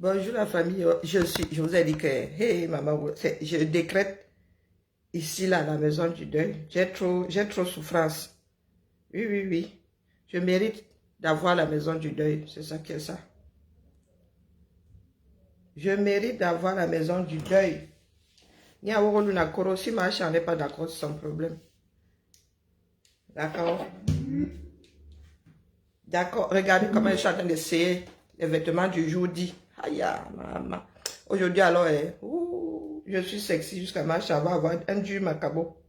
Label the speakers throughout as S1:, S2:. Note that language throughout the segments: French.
S1: Bonjour la famille, je vous ai dit que, hey maman, je décrète ici là, à la maison du deuil. J'ai trop souffrance. Oui, oui, oui. Je mérite d'avoir la maison du deuil. C'est ça qui est ça. Je mérite d'avoir la maison du deuil. Si ma n'est pas d'accord, c'est son problème. D'accord? D'accord. Regardez comment je suis en train d'essayer les vêtements du jour dit. Aïe, maman. Aujourd'hui, alors, je suis sexy jusqu'à ma va avoir un dur macabo.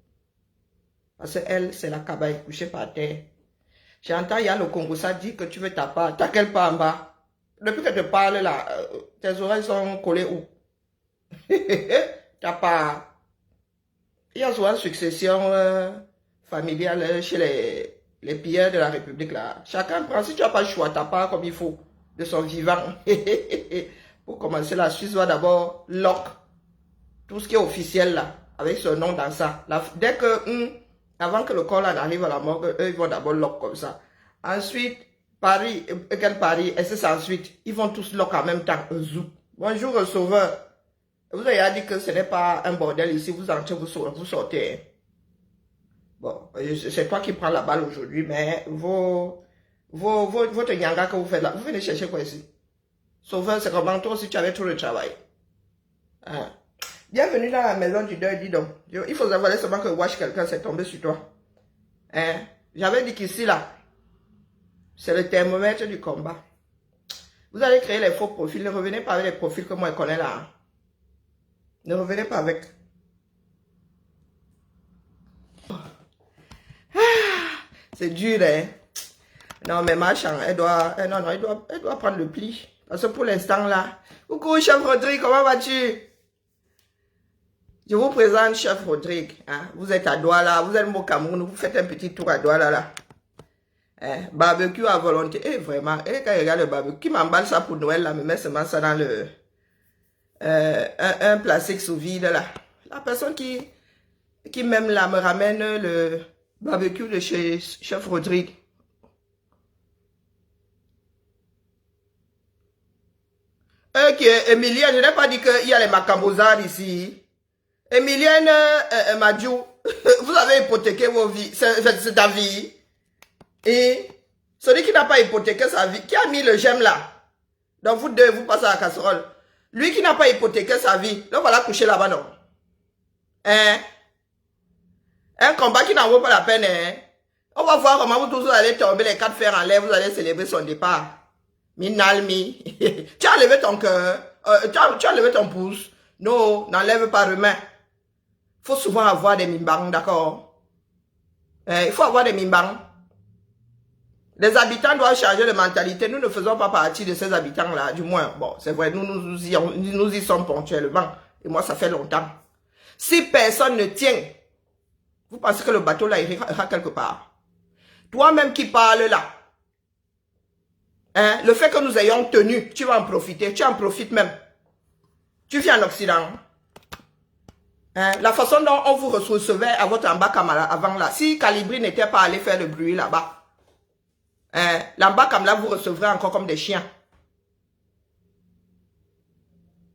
S1: Parce qu'elle, c'est la caba, elle est couchée par terre. J'entends, il y a le Congo, ça dit que tu veux ta part. T'as quelle part en bas? Depuis que je te parle là, tes oreilles sont collées où? Ta part. Il y a souvent une succession familiale chez les pilleurs de la République là. Chacun prend, si tu n'as pas le choix, ta part comme il faut, de son vivant. Pour commencer, la Suisse va d'abord lock tout ce qui est officiel là, avec ce nom dans ça. Dès que, avant que le corps là n'arrive à la morgue, eux ils vont d'abord lock comme ça. Ensuite, Paris, quel Paris, et c'est ensuite, ils vont tous lock en même temps. Bonjour, sauveur. Vous avez dit que ce n'est pas un bordel ici, vous entrez, vous sortez. Bon, c'est toi qui prends la balle aujourd'hui, mais votre nyanga que vous faites là, vous venez chercher quoi ici? Sauveur, c'est comment toi aussi tu avais trop de travail. Hein? Bienvenue dans la maison du deuil, dis donc. Il faut savoir seulement que watch quelqu'un s'est tombé sur toi. Hein? J'avais dit qu'ici là, c'est le thermomètre du combat. Vous allez créer les faux profils, ne revenez pas avec les profils que moi je connais là. Hein? Ne revenez pas avec. C'est dur, hein? Non, mais ma chambre, elle doit prendre le pli. Parce que pour l'instant, là... Coucou, chef Rodrigue, comment vas-tu? Je vous présente chef Rodrigue. Hein? Vous êtes à Douala, vous êtes au Cameroun, vous faites un petit tour à Douala, là. Hein? Barbecue à volonté. Eh, vraiment, quand je regarde le barbecue, qui m'emballe ça pour Noël, là, me met seulement ça dans le... un plastique sous vide, là. La personne qui même là me ramène le barbecue de chez chef Rodrigue. Ok, Emilienne, je n'ai pas dit qu'il y a les macambozards ici. Emilienne Madjou, vous avez hypothéqué vos vies, c'est ta vie. Et celui qui n'a pas hypothéqué sa vie, qui a mis le j'aime là, donc vous deux, vous passez à la casserole. Lui qui n'a pas hypothéqué sa vie, donc voilà coucher là-bas, non? Hein? Un combat qui n'en vaut pas la peine, hein? On va voir comment vous tous allez tomber les 4 fers en l'air, vous allez célébrer son départ. Minalmi. Tu as levé ton cœur. Tu as levé ton pouce. Non, n'enlève pas les mains. Il faut souvent avoir des mimbangs, d'accord? Il faut avoir des mimbangs. Les habitants doivent changer de mentalité. Nous ne faisons pas partie de ces habitants-là, du moins. Bon, c'est vrai, nous y sommes ponctuellement. Et moi, ça fait longtemps. Si personne ne tient, vous pensez que le bateau là ira quelque part? Toi-même qui parles là, hein, le fait que nous ayons tenu, tu vas en profiter, tu en profites même. Tu viens en Occident. Hein, la façon dont on vous recevait à votre Ambakam avant là, si Calibri n'était pas allé faire le bruit là-bas, hein, l'Ambakam là vous recevrez encore comme des chiens.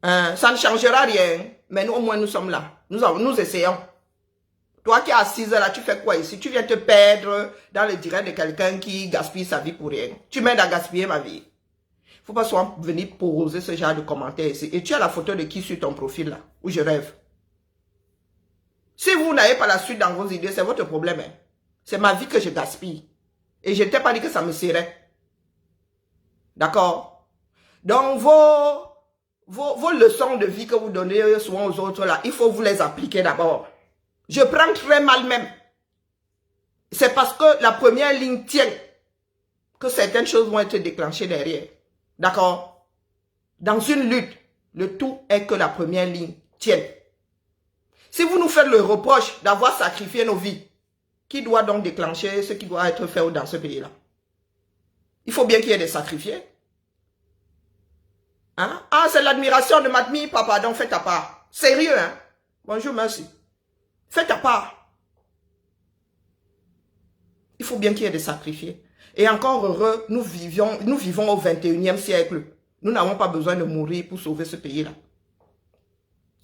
S1: Hein, ça ne changera rien, mais nous au moins nous sommes là. Nous essayons. Toi qui es assise là, tu fais quoi ici? Tu viens te perdre dans le direct de quelqu'un qui gaspille sa vie pour rien. Tu m'aides à gaspiller ma vie. Il ne faut pas souvent venir poser ce genre de commentaires ici. Et tu as la photo de qui sur ton profil là, où je rêve. Si vous n'avez pas la suite dans vos idées, c'est votre problème. Hein. C'est ma vie que je gaspille. Et je ne t'ai pas dit que ça me serait. D'accord? Donc vos leçons de vie que vous donnez souvent aux autres là, il faut vous les appliquer d'abord. Je prends très mal même. C'est parce que la première ligne tient que certaines choses vont être déclenchées derrière. D'accord? Dans une lutte, le tout est que la première ligne tienne. Si vous nous faites le reproche d'avoir sacrifié nos vies, qui doit donc déclencher ce qui doit être fait dans ce pays-là? Il faut bien qu'il y ait des sacrifiés. Hein? Ah, c'est l'admiration de Matmi, papa, donc fais ta part. Sérieux, hein? Bonjour, merci. Fais ta part. Il faut bien qu'il y ait des sacrifiés. Et encore heureux, nous vivons au 21e siècle. Nous n'avons pas besoin de mourir pour sauver ce pays-là.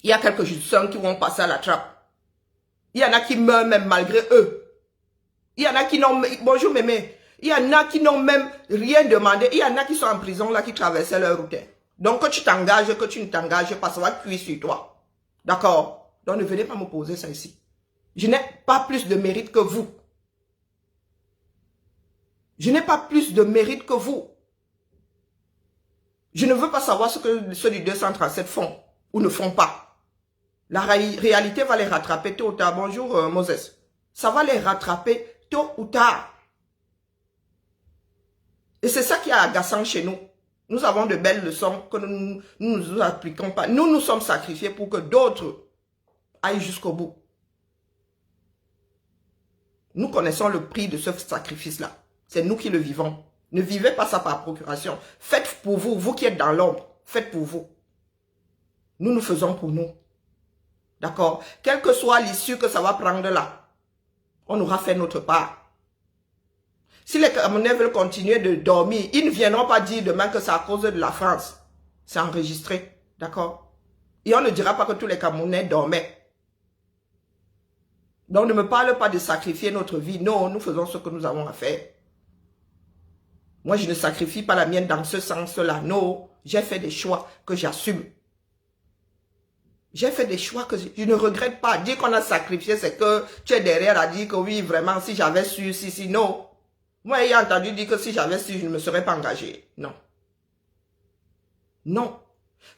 S1: Il y a quelques gens qui vont passer à la trappe. Il y en a qui meurent même malgré eux. Il y en a qui n'ont... Bonjour mémé. Il y en a qui n'ont même rien demandé. Il y en a qui sont en prison là, qui traversaient leur route. Donc que tu t'engages, que tu ne t'engages pas, ça va cuire sur toi. D'accord? Donc ne venez pas me poser ça ici. Je n'ai pas plus de mérite que vous. Je n'ai pas plus de mérite que vous. Je ne veux pas savoir ce que ceux du 237 font ou ne font pas. La réalité va les rattraper tôt ou tard. Bonjour Moses. Ça va les rattraper tôt ou tard. Et c'est ça qui est agaçant chez nous. Nous avons de belles leçons que nous ne nous appliquons pas. Nous nous sommes sacrifiés pour que d'autres aillent jusqu'au bout. Nous connaissons le prix de ce sacrifice-là. C'est nous qui le vivons. Ne vivez pas ça par procuration. Faites pour vous, vous qui êtes dans l'ombre. Faites pour vous. Nous, nous faisons pour nous. D'accord? Quelle que soit l'issue que ça va prendre là, on aura fait notre part. Si les Camerounais veulent continuer de dormir, ils ne viendront pas dire demain que c'est à cause de la France. C'est enregistré. D'accord? Et on ne dira pas que tous les Camerounais dormaient. Donc ne me parle pas de sacrifier notre vie. Non, nous faisons ce que nous avons à faire. Moi, je ne sacrifie pas la mienne dans ce sens-là. Non, j'ai fait des choix que j'assume. J'ai fait des choix que je ne regrette pas. Dire qu'on a sacrifié, c'est que tu es derrière à dire que oui, vraiment, si j'avais su, si, non. Moi, ayant entendu dire que si j'avais su, je ne me serais pas engagé. Non. Non.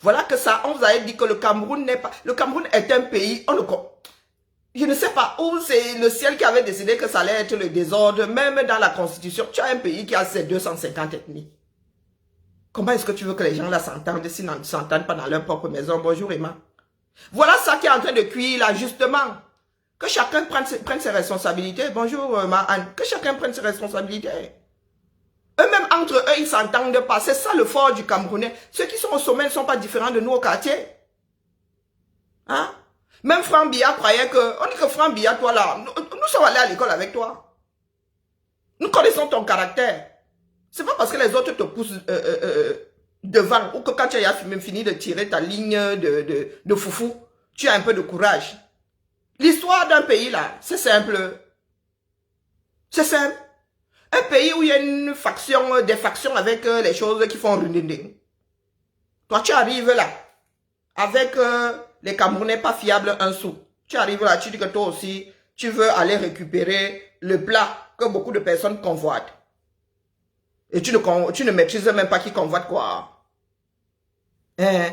S1: Voilà que ça, on vous avait dit que le Cameroun n'est pas... Le Cameroun est un pays, on le... Je ne sais pas où c'est le ciel qui avait décidé que ça allait être le désordre, même dans la constitution. Tu as un pays qui a ses 250 ethnies. Comment est-ce que tu veux que les gens là s'entendent s'ils ne s'entendent pas dans leur propre maison? Bonjour Emma. Voilà ça qui est en train de cuire là, justement. Que chacun prenne ses responsabilités. Bonjour Anne. Que chacun prenne ses responsabilités. Eux-mêmes, entre eux, ils ne s'entendent pas. C'est ça le fort du Camerounais. Ceux qui sont au sommet ne sont pas différents de nous au quartier. Hein? Même Franck Bia croyait que... On dit que Franck Bia, toi là, nous sommes allés à l'école avec toi. Nous connaissons ton caractère. C'est pas parce que les autres te poussent devant ou que quand tu as fini de tirer ta ligne de foufou, tu as un peu de courage. L'histoire d'un pays là, c'est simple. C'est simple. Un pays où il y a une faction, des factions avec les choses qui font rundinding. Toi, tu arrives là, avec les Camerounais pas fiables un sou. Tu arrives là, tu dis que toi aussi, tu veux aller récupérer le plat que beaucoup de personnes convoitent. Et tu ne maîtrises même pas qui convoite quoi. Hein?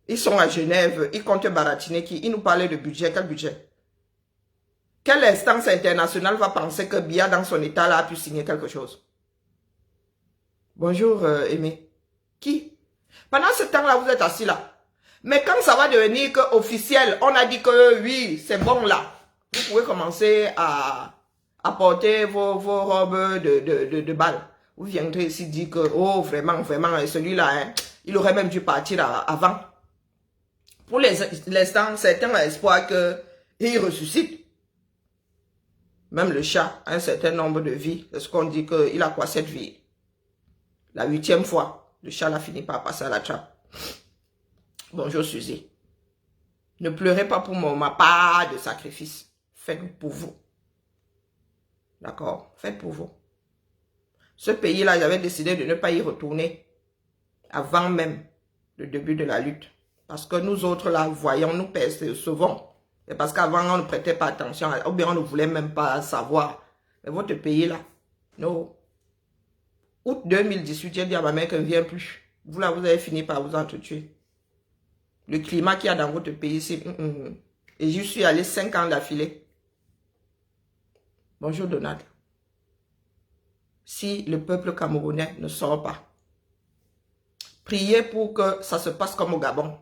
S1: Ils sont à Genève, ils comptent baratiner qui? Ils nous parlaient de budget. Quel budget? Quelle instance internationale va penser que Bia dans son état là a pu signer quelque chose? Bonjour Aimé. Qui? Pendant ce temps-là, vous êtes assis là. Mais quand ça va devenir officiel, on a dit que oui, c'est bon là. Vous pouvez commencer à porter vos robes de bal. Vous viendrez ici dire que, oh vraiment, celui-là, hein, il aurait même dû partir avant. Pour l'instant, certains ont espoir qu'il ressuscite. Même le chat a un certain nombre de vies. Est-ce qu'on dit qu'il a quoi 7 vies? La 8e fois, le chat a fini par passer à la trappe. Bonjour Suzy. Ne pleurez pas pour ma part de sacrifice. Faites pour vous. D'accord? Faites pour vous. Ce pays-là, j'avais décidé de ne pas y retourner avant même le début de la lutte. Parce que nous autres, là, voyons, nous percevons. C'est parce qu'avant, on ne prêtait pas attention, ou bien on ne voulait même pas savoir. Mais votre pays, là, non. Août 2018, j'ai dit à ma mère qu'elle ne vient plus. Vous, là, vous avez fini par vous entretuer. Le climat qu'il y a dans votre pays, c'est... Et j'y suis allé 5 ans d'affilée. Bonjour Donald. Si le peuple camerounais ne sort pas, priez pour que ça se passe comme au Gabon.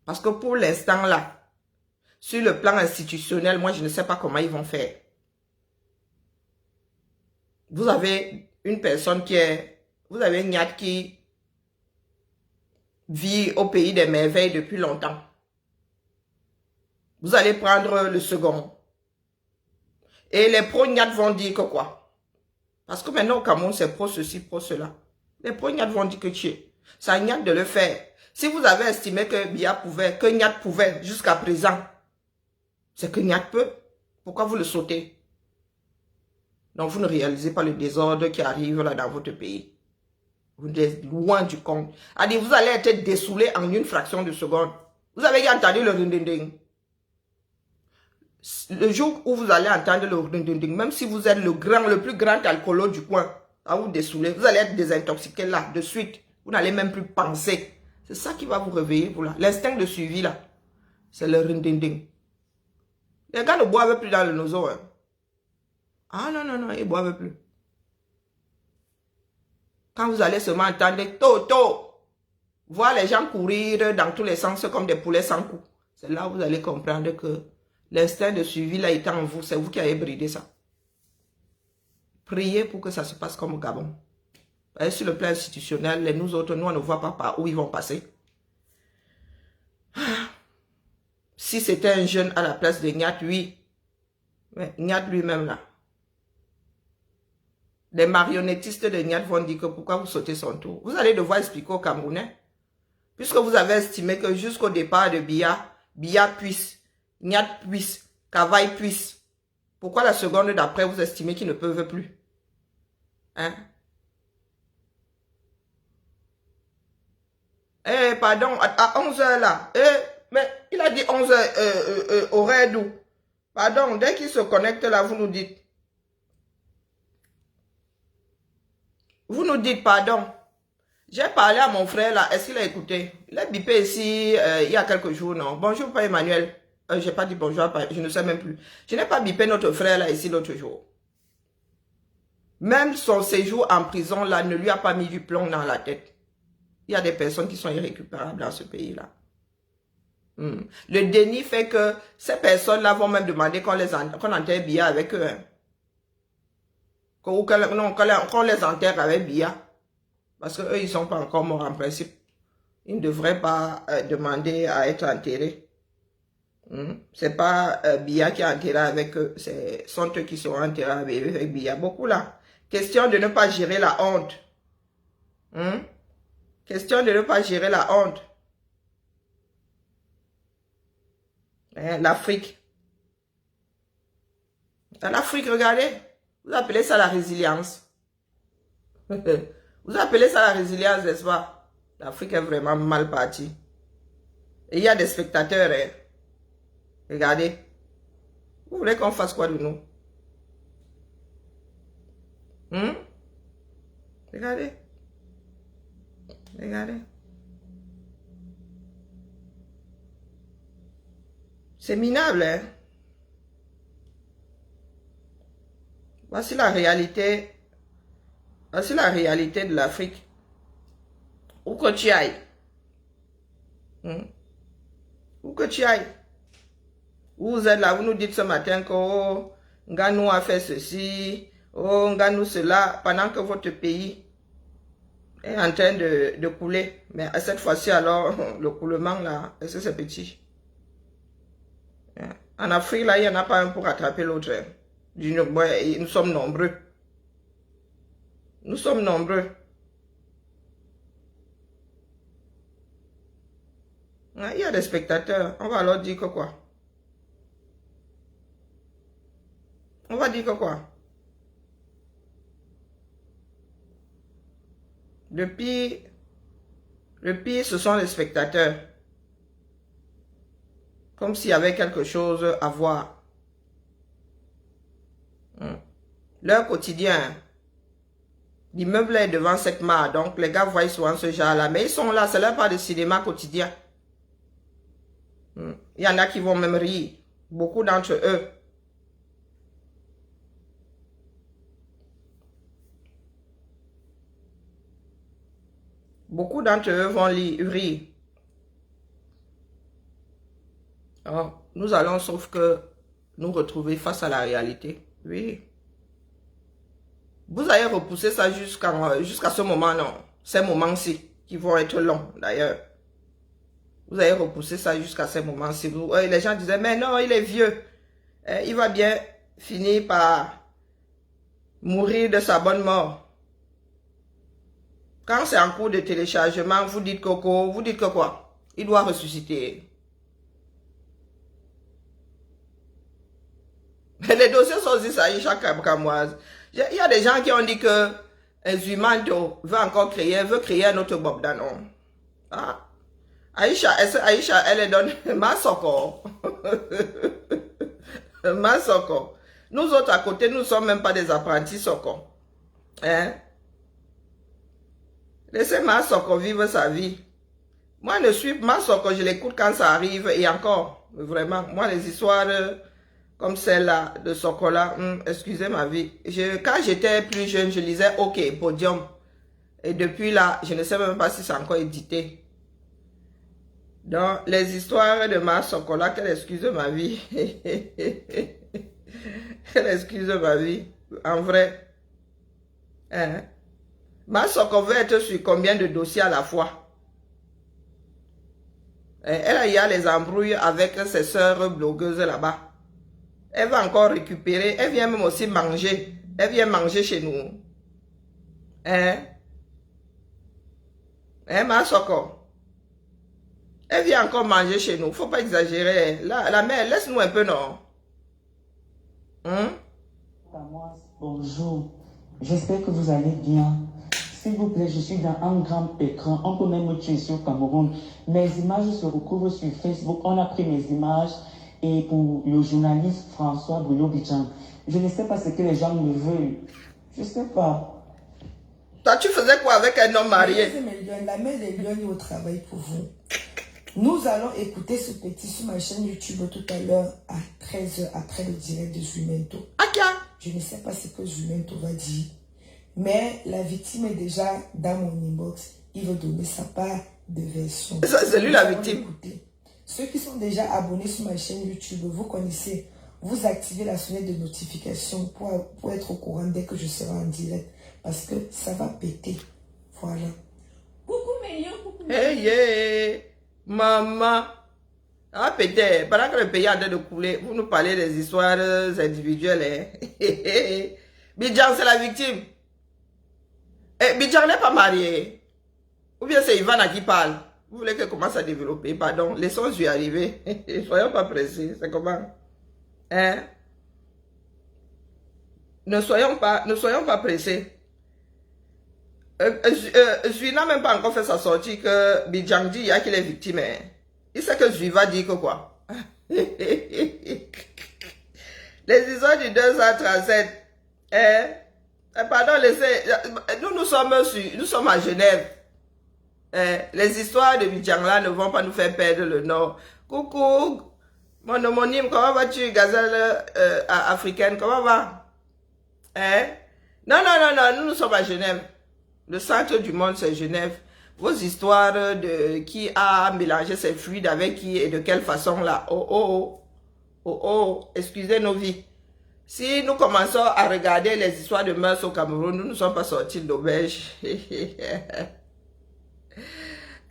S1: Parce que pour l'instant là, sur le plan institutionnel, moi je ne sais pas comment ils vont faire. Vous avez une personne qui est... Vous avez une Nyat qui vit au pays des merveilles depuis longtemps. Vous allez prendre le second. Et les pro-Nyat vont dire que quoi? Parce que maintenant au Cameroun, c'est pro ceci, pro cela. Les pro-Nyat vont dire que tu es. C'est à Nyat de le faire. Si vous avez estimé que Biya pouvait, que Nyat pouvait jusqu'à présent, c'est que Nyat peut. Pourquoi vous le sautez? Donc vous ne réalisez pas le désordre qui arrive là dans votre pays. Vous êtes loin du compte. Allez, vous allez être dessoulé en une fraction de seconde. Vous avez entendu le ring-ding-ding. Le jour où vous allez entendre le ring-ding-ding, même si vous êtes le plus grand alcoolo du coin, à vous dessouler, vous allez être désintoxiqué là, de suite. Vous n'allez même plus penser. C'est ça qui va vous réveiller, vous là. L'instinct de suivi là, c'est le ring-ding-ding. Les gars ne boivent plus dans le nozo. Hein. Ah non, non, non, ils ne boivent plus. Quand vous allez seulement entendre Toto, voir les gens courir dans tous les sens comme des poulets sans cou, c'est là où vous allez comprendre que l'instinct de suivi là étant en vous, c'est vous qui avez bridé ça. Priez pour que ça se passe comme au Gabon. Et sur le plan institutionnel, nous autres, nous on ne voit pas par où ils vont passer. Si c'était un jeune à la place de Nyat, oui. Mais Nyat lui-même là. Les marionnettistes de Nyat vont dire que pourquoi vous sautez son tour. Vous allez devoir expliquer aux Camerounais. Puisque vous avez estimé que jusqu'au départ de Biya, Biya puisse, Nyat puisse, Kavaï puisse. Pourquoi la seconde d'après vous estimez qu'ils ne peuvent plus? Hein? Eh, pardon, à 11 h là. Eh, mais il a dit 11 h horaire d'où? Pardon, dès qu'il se connecte là, vous nous dites. Vous nous dites pardon. J'ai parlé à mon frère là, est-ce qu'il a écouté? Il a bipé ici il y a quelques jours, non? Bonjour, Père Emmanuel. J'ai pas dit bonjour, je ne sais même plus. Je n'ai pas bipé notre frère là ici l'autre jour. Même son séjour en prison là ne lui a pas mis du plomb dans la tête. Il y a des personnes qui sont irrécupérables dans ce pays-là. Le déni fait que ces personnes-là vont même demander qu'on enterre Biya avec eux. Hein. Qu'on les enterre avec Biya. Parce qu'eux, ils ne sont pas encore morts en principe. Ils ne devraient pas demander à être enterrés. C'est pas Biya qui est enterré avec eux. Ce sont eux qui sont enterrés avec Biya. Beaucoup là. Question de ne pas gérer la honte. Question de ne pas gérer la honte. L'Afrique. Dans l'Afrique, regardez. Vous appelez ça la résilience. Vous appelez ça la résilience, n'est-ce pas? L'Afrique est vraiment mal partie. Et il y a des spectateurs. Hein. Regardez. Vous voulez qu'on fasse quoi de nous? Regardez. Regardez. C'est minable, hein? Voici la réalité. Voici la réalité de l'Afrique. Où que tu ailles. Où que tu ailles. Vous êtes là, vous nous dites ce matin que oh, Nganou a fait ceci, oh, Nganou cela, pendant que votre pays est en train de couler. Mais à cette fois-ci, alors, le coulement, là, est-ce que c'est petit? En Afrique, là, il n'y en a pas un pour attraper l'autre. Nous sommes nombreux. Nous sommes nombreux. Il y a des spectateurs. On va leur dire que quoi? On va dire que quoi? Le pire, ce sont les spectateurs. Comme s'il y avait quelque chose à voir. Leur quotidien. L'immeuble est devant cette mare. Donc, les gars voient souvent ce genre-là. Mais ils sont là. C'est leur part de cinéma quotidien. Il y en a qui vont même rire. Beaucoup d'entre eux. Beaucoup d'entre eux vont rire. Alors, nous allons, sauf que nous retrouver face à la réalité. Oui. Vous allez repousser ça jusqu'à ce moment, non? Ces moments-ci, qui vont être longs, d'ailleurs. Vous allez repousser ça jusqu'à ces moments-ci. Les gens disaient, mais non, il est vieux. Il va bien finir par Mourir de sa bonne mort. Quand c'est en cours de téléchargement, vous dites Coco, vous dites que quoi? Il doit ressusciter. Les dossiers sont aussi ça, chaque camoise. Il y a des gens qui ont dit que Zuimando veut créer un autre Bob Danon. Ah. Aïcha, elle donne Masoko. Masoko. Nous autres à côté, nous ne sommes même pas des apprentis Soko. Hein? Laissez Masoko vivre sa vie. Moi, je suis Masoko, je l'écoute quand ça arrive et encore, vraiment, moi, les histoires comme celle-là, de Sokola, excusez ma vie. Quand j'étais plus jeune, je lisais OK, Podium. Et depuis là, je ne sais même pas si c'est encore édité. Donc, les histoires de ma Sokola, qu'elle excuse ma vie. Elle excuse ma vie. En vrai. Hein? Ma Soko veut être sur combien de dossiers à la fois? Elle a les embrouilles avec ses sœurs blogueuses là-bas. Elle va encore récupérer. Elle vient même aussi manger. Elle vient manger chez nous. Hein? Hein, ma Soko? Elle vient encore manger chez nous. Faut pas exagérer. La mère, laisse-nous un peu, non? Hein?
S2: Bonjour. J'espère que vous allez bien. S'il vous plaît, je suis dans un grand écran. On peut même me tuer sur Cameroun. Mes images se recouvrent sur Facebook. On a pris mes images. Et pour le journaliste François Boulo-Bidjan, je ne sais pas ce que les gens me veulent. Je ne sais pas.
S1: Toi, tu faisais quoi avec un homme marié?
S3: La mère des lions est au travail pour vous. Nous allons écouter ce petit sur ma chaîne YouTube tout à l'heure à 13h après le direct de Zuimento. Je ne sais pas ce que Zuimento va dire. Mais la victime est déjà dans mon inbox. Il veut donner sa part de version.
S1: C'est lui la victime.
S3: Écouter. Ceux qui sont déjà abonnés sur ma chaîne YouTube, vous connaissez, vous activez la sonnette de notification pour être au courant dès que je serai en direct. Parce que ça va péter. Voilà.
S4: Coucou mes lions, coucou.
S1: Hey, hey, maman. Ah, péter. Pendant que le pays est en train de couler, vous nous parlez des histoires individuelles. Hein? Bidjan, c'est la victime. Bidjan n'est pas marié. Ou bien c'est Ivana qui parle. Vous voulez qu'elle commence à développer? Pardon, laissons lui arriver. Soyons pas pressés. C'est comment? Hein? Ne soyons pas pressés. Zui n'a même pas encore fait sa sortie que Bidjan dit il y a qu'il est victime. Hein? Il sait que Zui va dire que quoi? Les histoires du 237. Hein? Pardon, laissez. Nous sommes à Genève. Les histoires de Bidjan là ne vont pas nous faire perdre le nord. Coucou, mon homonyme, comment vas-tu, gazelle africaine, comment va? Hein? Non, nous sommes à Genève. Le centre du monde, c'est Genève. Vos histoires de qui a mélangé ses fluides avec qui et de quelle façon là. Excusez nos vies. Si nous commençons à regarder les histoires de mœurs au Cameroun, nous ne sommes pas sortis d'auberge.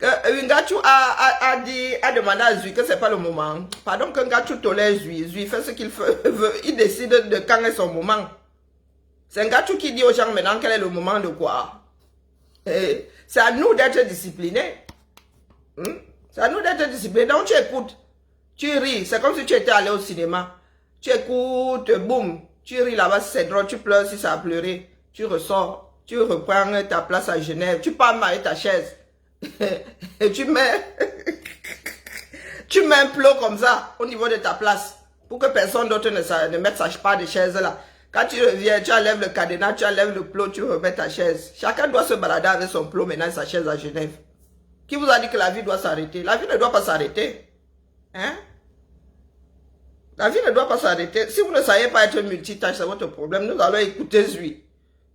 S1: Ngachu a demandé à Zui que c'est pas le moment. Pardon que Ngachu tolère Zui. Zui fait ce qu'il veut. Il décide de quand est son moment. C'est Ngachu qui dit aux gens maintenant quel est le moment de quoi. C'est à nous d'être disciplinés. C'est à nous d'être disciplinés. Donc tu écoutes. Tu ris. C'est comme si tu étais allé au cinéma. Tu écoutes, boum. Tu ris là-bas si c'est drôle. Tu pleures si ça a pleuré. Tu ressors. Tu reprends ta place à Genève. Tu pars marier ta chaise. Et tu mets un plot comme ça au niveau de ta place pour que personne d'autre ne mette sa part de chaise là. Quand tu reviens, tu enlèves le cadenas, tu enlèves le plot, tu remets ta chaise. Chacun doit se balader avec son plot maintenant, sa chaise à Genève. Qui vous a dit que la vie doit s'arrêter? La vie ne doit pas s'arrêter. Hein? La vie ne doit pas s'arrêter. Si vous ne savez pas être multitâche, c'est votre problème. Nous allons écouter Zui.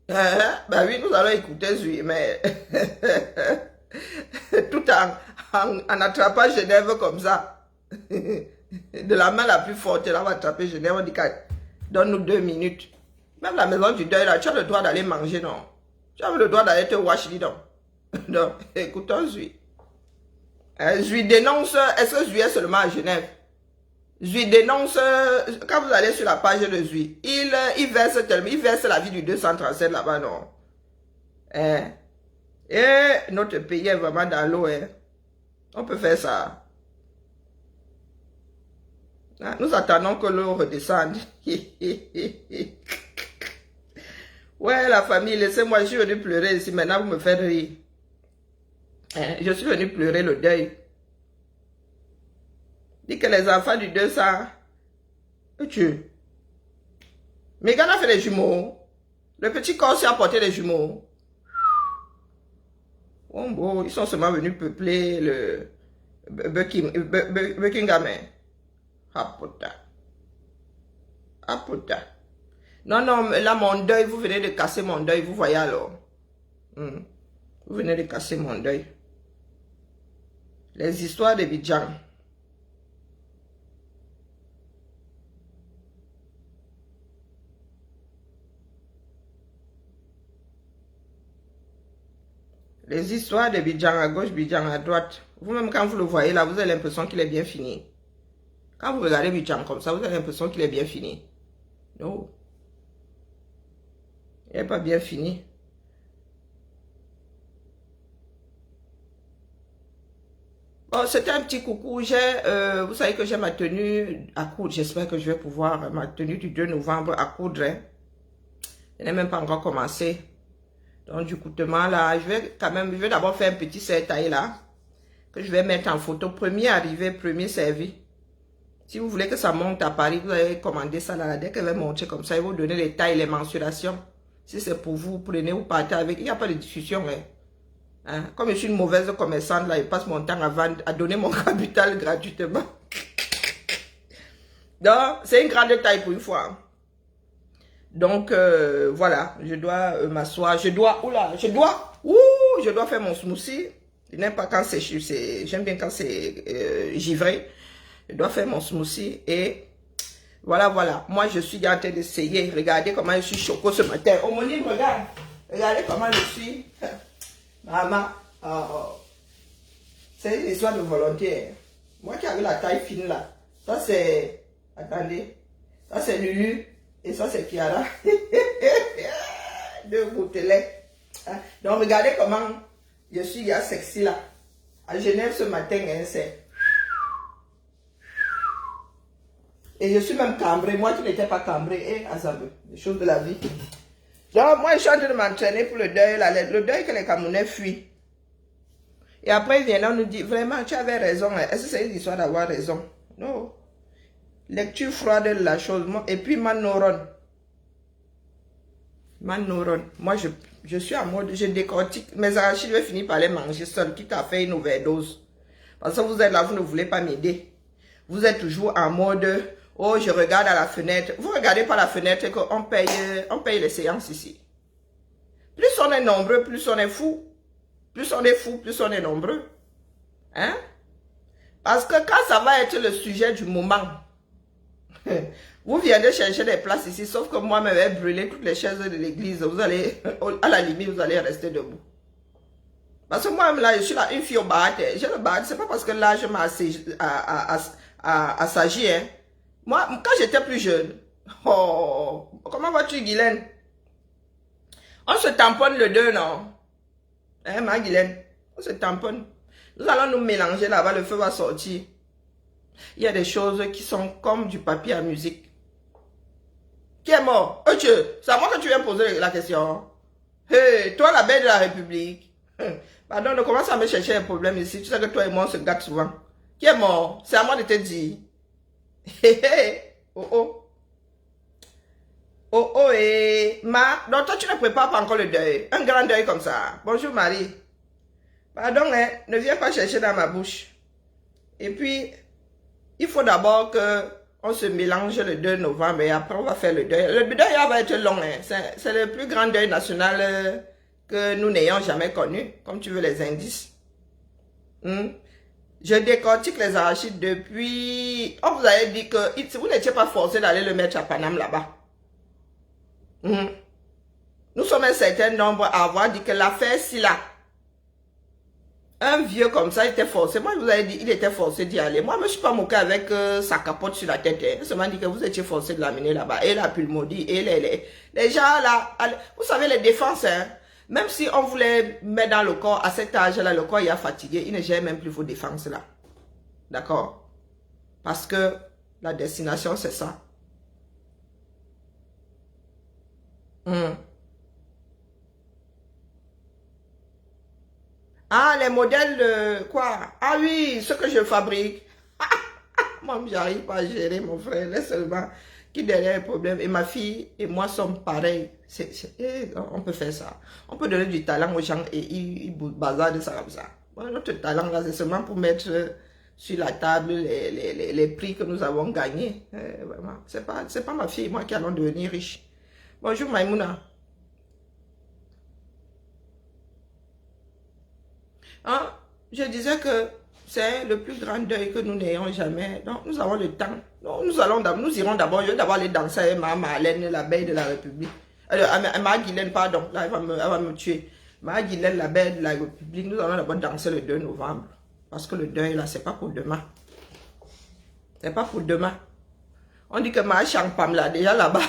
S1: Ben oui, nous allons écouter Zui, mais tout en attrapant Genève comme ça. De la main la plus forte, là, on va attraper Genève, on dit donne-nous 2 minutes. Même la maison du deuil, là, tu as le droit d'aller manger, non? Tu as le droit d'aller te wash, dis donc. Donc, écoutons Zui. Zui dénonce, est-ce que Zui est seulement à Genève? Zui dénonce, quand vous allez sur la page de Zui, il verse tellement, il verse la vie du 237 là-bas, non. Hein? Et notre pays est vraiment dans l'eau, hein. On peut faire ça. Hein? Nous attendons que l'eau redescende. Ouais, la famille, laissez-moi, je suis venu pleurer ici, maintenant vous me faites rire. Hein? Je suis venu pleurer le deuil. Dit que les enfants du 200, tu. Megan a fait des jumeaux. Le petit corps s'est apporté des jumeaux. Oh, bon, ils sont seulement venus peupler le Buckingham. Ah putain. Ah putain. Non, non, là mon deuil, vous venez de casser mon deuil, vous voyez alors. Vous venez de casser mon deuil. Les histoires de Bidjan. Les histoires de Bidjan à gauche, Bidjan à droite. Vous-même, quand vous le voyez là, vous avez l'impression qu'il est bien fini. Quand vous regardez Bidjan comme ça, vous avez l'impression qu'il est bien fini. Non. Il n'est pas bien fini. Bon, c'était un petit coucou. Vous savez que j'ai ma tenue à coudre. J'espère que je vais pouvoir, ma tenue du 2 novembre à coudre. Hein. Je n'ai même pas encore commencé. Donc, du coûtement là, je vais d'abord faire un petit serre-taille là, que je vais mettre en photo. Premier arrivé, premier servi. Si vous voulez que ça monte à Paris, vous allez commander ça là. Dès qu'elle va monter comme ça, ils vont donner les tailles, les mensurations. Si c'est pour vous, prenez ou partez avec. Il n'y a pas de discussion. Hein? Comme je suis une mauvaise commerçante là, je passe mon temps à vendre, à donner mon capital gratuitement. Donc, c'est une grande taille pour une fois. Donc, voilà, je dois m'asseoir, je dois faire mon smoothie. Je n'aime pas quand c'est, j'aime bien quand c'est givré. Je dois faire mon smoothie et voilà. Moi, je suis en train d'essayer. Regardez comment je suis choco ce matin. Oh, mon livre, regarde. Regardez comment je suis. Maman, c'est une histoire de volonté. Moi qui avais la taille fine là. Ça, c'est, attendez, ça, c'est Lulu. Et ça, c'est Kiara. Deux bouteilles. Donc, regardez comment je suis sexy là. À Genève ce matin, hein, c'est. Et je suis même cambré. Moi qui n'étais pas cambré. Les choses de la vie. Donc, moi, je suis en train de m'entraîner pour le deuil. Le deuil que les Camerounais fuient. Et après, ils viennent nous dire, vraiment, tu avais raison. Est-ce que c'est une histoire d'avoir raison? Non. Lecture froide de la chose. Et puis, man neuron. Moi, je suis en mode, je décortique. Mes arachides, je vais finir par les manger seul, quitte à faire une overdose. Parce que vous êtes là, vous ne voulez pas m'aider. Vous êtes toujours en mode, oh, je regarde à la fenêtre. Vous regardez par la fenêtre qu'on paye les séances ici. Plus on est nombreux, plus on est fou. Plus on est fou, plus on est nombreux. Hein? Parce que quand ça va être le sujet du moment, vous viendez chercher des places ici, sauf que moi, je vais brûler toutes les chaises de l'église. Vous allez, à la limite, vous allez rester debout. Parce que moi, là, je suis là, une fille au bar. J'ai le bar, c'est pas parce que là, je m'assagis, hein. Moi, quand j'étais plus jeune, oh, comment vas-tu, Guylaine? On se tamponne le 2, non? Hein, ma Guylaine? On se tamponne. Nous allons nous mélanger là-bas, le feu va sortir. Il y a des choses qui sont comme du papier à musique. Qui est mort? C'est à moi que tu viens poser la question. Hey, toi la belle de la République. Pardon, ne commence à me chercher un problème ici. Tu sais que toi et moi on se gâte souvent. Qui est mort? C'est à moi de te dire. Oh. Donc toi tu ne prépares pas encore le deuil. Un grand deuil comme ça. Bonjour Marie. Pardon, hein, ne viens pas chercher dans ma bouche. Et puis, il faut d'abord qu'on se mélange le 2 novembre et après on va faire le deuil. Le deuil va être long. Hein. C'est le plus grand deuil national que nous n'ayons jamais connu. Comme tu veux les indices. Je décortique les arachides depuis... On vous avait dit que vous n'étiez pas forcé d'aller le mettre à Paname là-bas. Nous sommes un certain nombre à avoir dit que l'affaire si là. Un vieux comme ça, il était forcé. Moi, je vous avais dit, il était forcé d'y aller. Moi, je ne me suis pas moqué avec sa capote sur la tête. Il se m'a dit que vous étiez forcé de l'amener là-bas. Et il a pu le maudire. Et les gens là, vous savez, les défenses, hein, même si on voulait mettre dans le corps, à cet âge-là, le corps il a fatigué, il ne gère même plus vos défenses là. D'accord? Parce que la destination, c'est ça. Ah, les modèles de quoi? Ah oui, ce que je fabrique. Moi, j'arrive pas à gérer, mon frère. Laisse seulement qui derrière le problème. Et ma fille et moi sommes pareils. On peut faire ça. On peut donner du talent aux gens et ils bazardent ça comme ça. Bon, notre talent là, c'est seulement pour mettre sur la table les prix que nous avons gagnés. Vraiment, c'est pas ma fille et moi qui allons devenir riches. Bonjour Maïmouna. Hein? Je disais que c'est le plus grand deuil que nous n'ayons jamais. Donc, nous avons le temps. Donc, nous irons d'abord, je vais d'abord aller danser avec ma Marlène, l'abeille de la République. Ma Guylaine, pardon, là, elle va me tuer. Ma Guylaine, l'abeille de la République, nous allons d'abord danser le 2 novembre. Parce que le deuil, là, c'est pas pour demain. C'est pas pour demain. On dit que ma champam, là, déjà là-bas,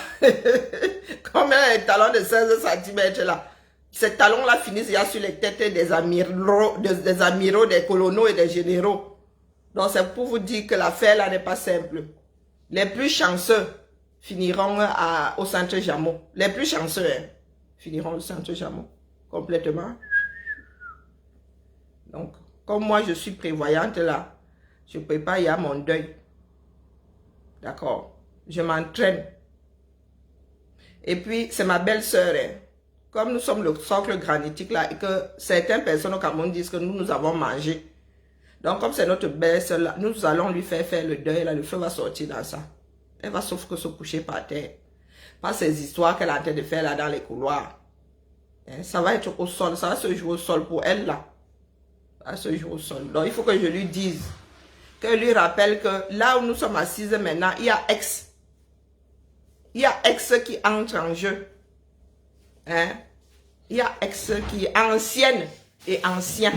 S1: comme elle a un talon de 16 cm, là. Ces talons-là finissent déjà sur les têtes des amiraux, des colonels et des généraux. Donc c'est pour vous dire que l'affaire là n'est pas simple. Les plus chanceux finiront au centre Jameau. Les plus chanceux finiront au centre Jameau. Complètement. Donc, comme moi je suis prévoyante là, je prépare à mon deuil. D'accord? Je m'entraîne. Et puis, c'est ma belle-sœur, comme nous sommes le socle granitique là, et que certaines personnes au Cameroun disent que nous avons mangé. Donc, comme c'est notre belle-sœur là, nous allons lui faire le deuil là, le feu va sortir dans ça. Elle va sauf que se coucher par terre. Pas ces histoires qu'elle est en train de faire là dans les couloirs. Ça va être au sol, ça va se jouer au sol pour elle là. Ça va se jouer au sol. Donc, il faut que je lui dise, que je lui rappelle que là où nous sommes assises maintenant, il y a ex. Il y a ex qui entre en jeu. Hein? Il y a ex qui est ancienne et ancien.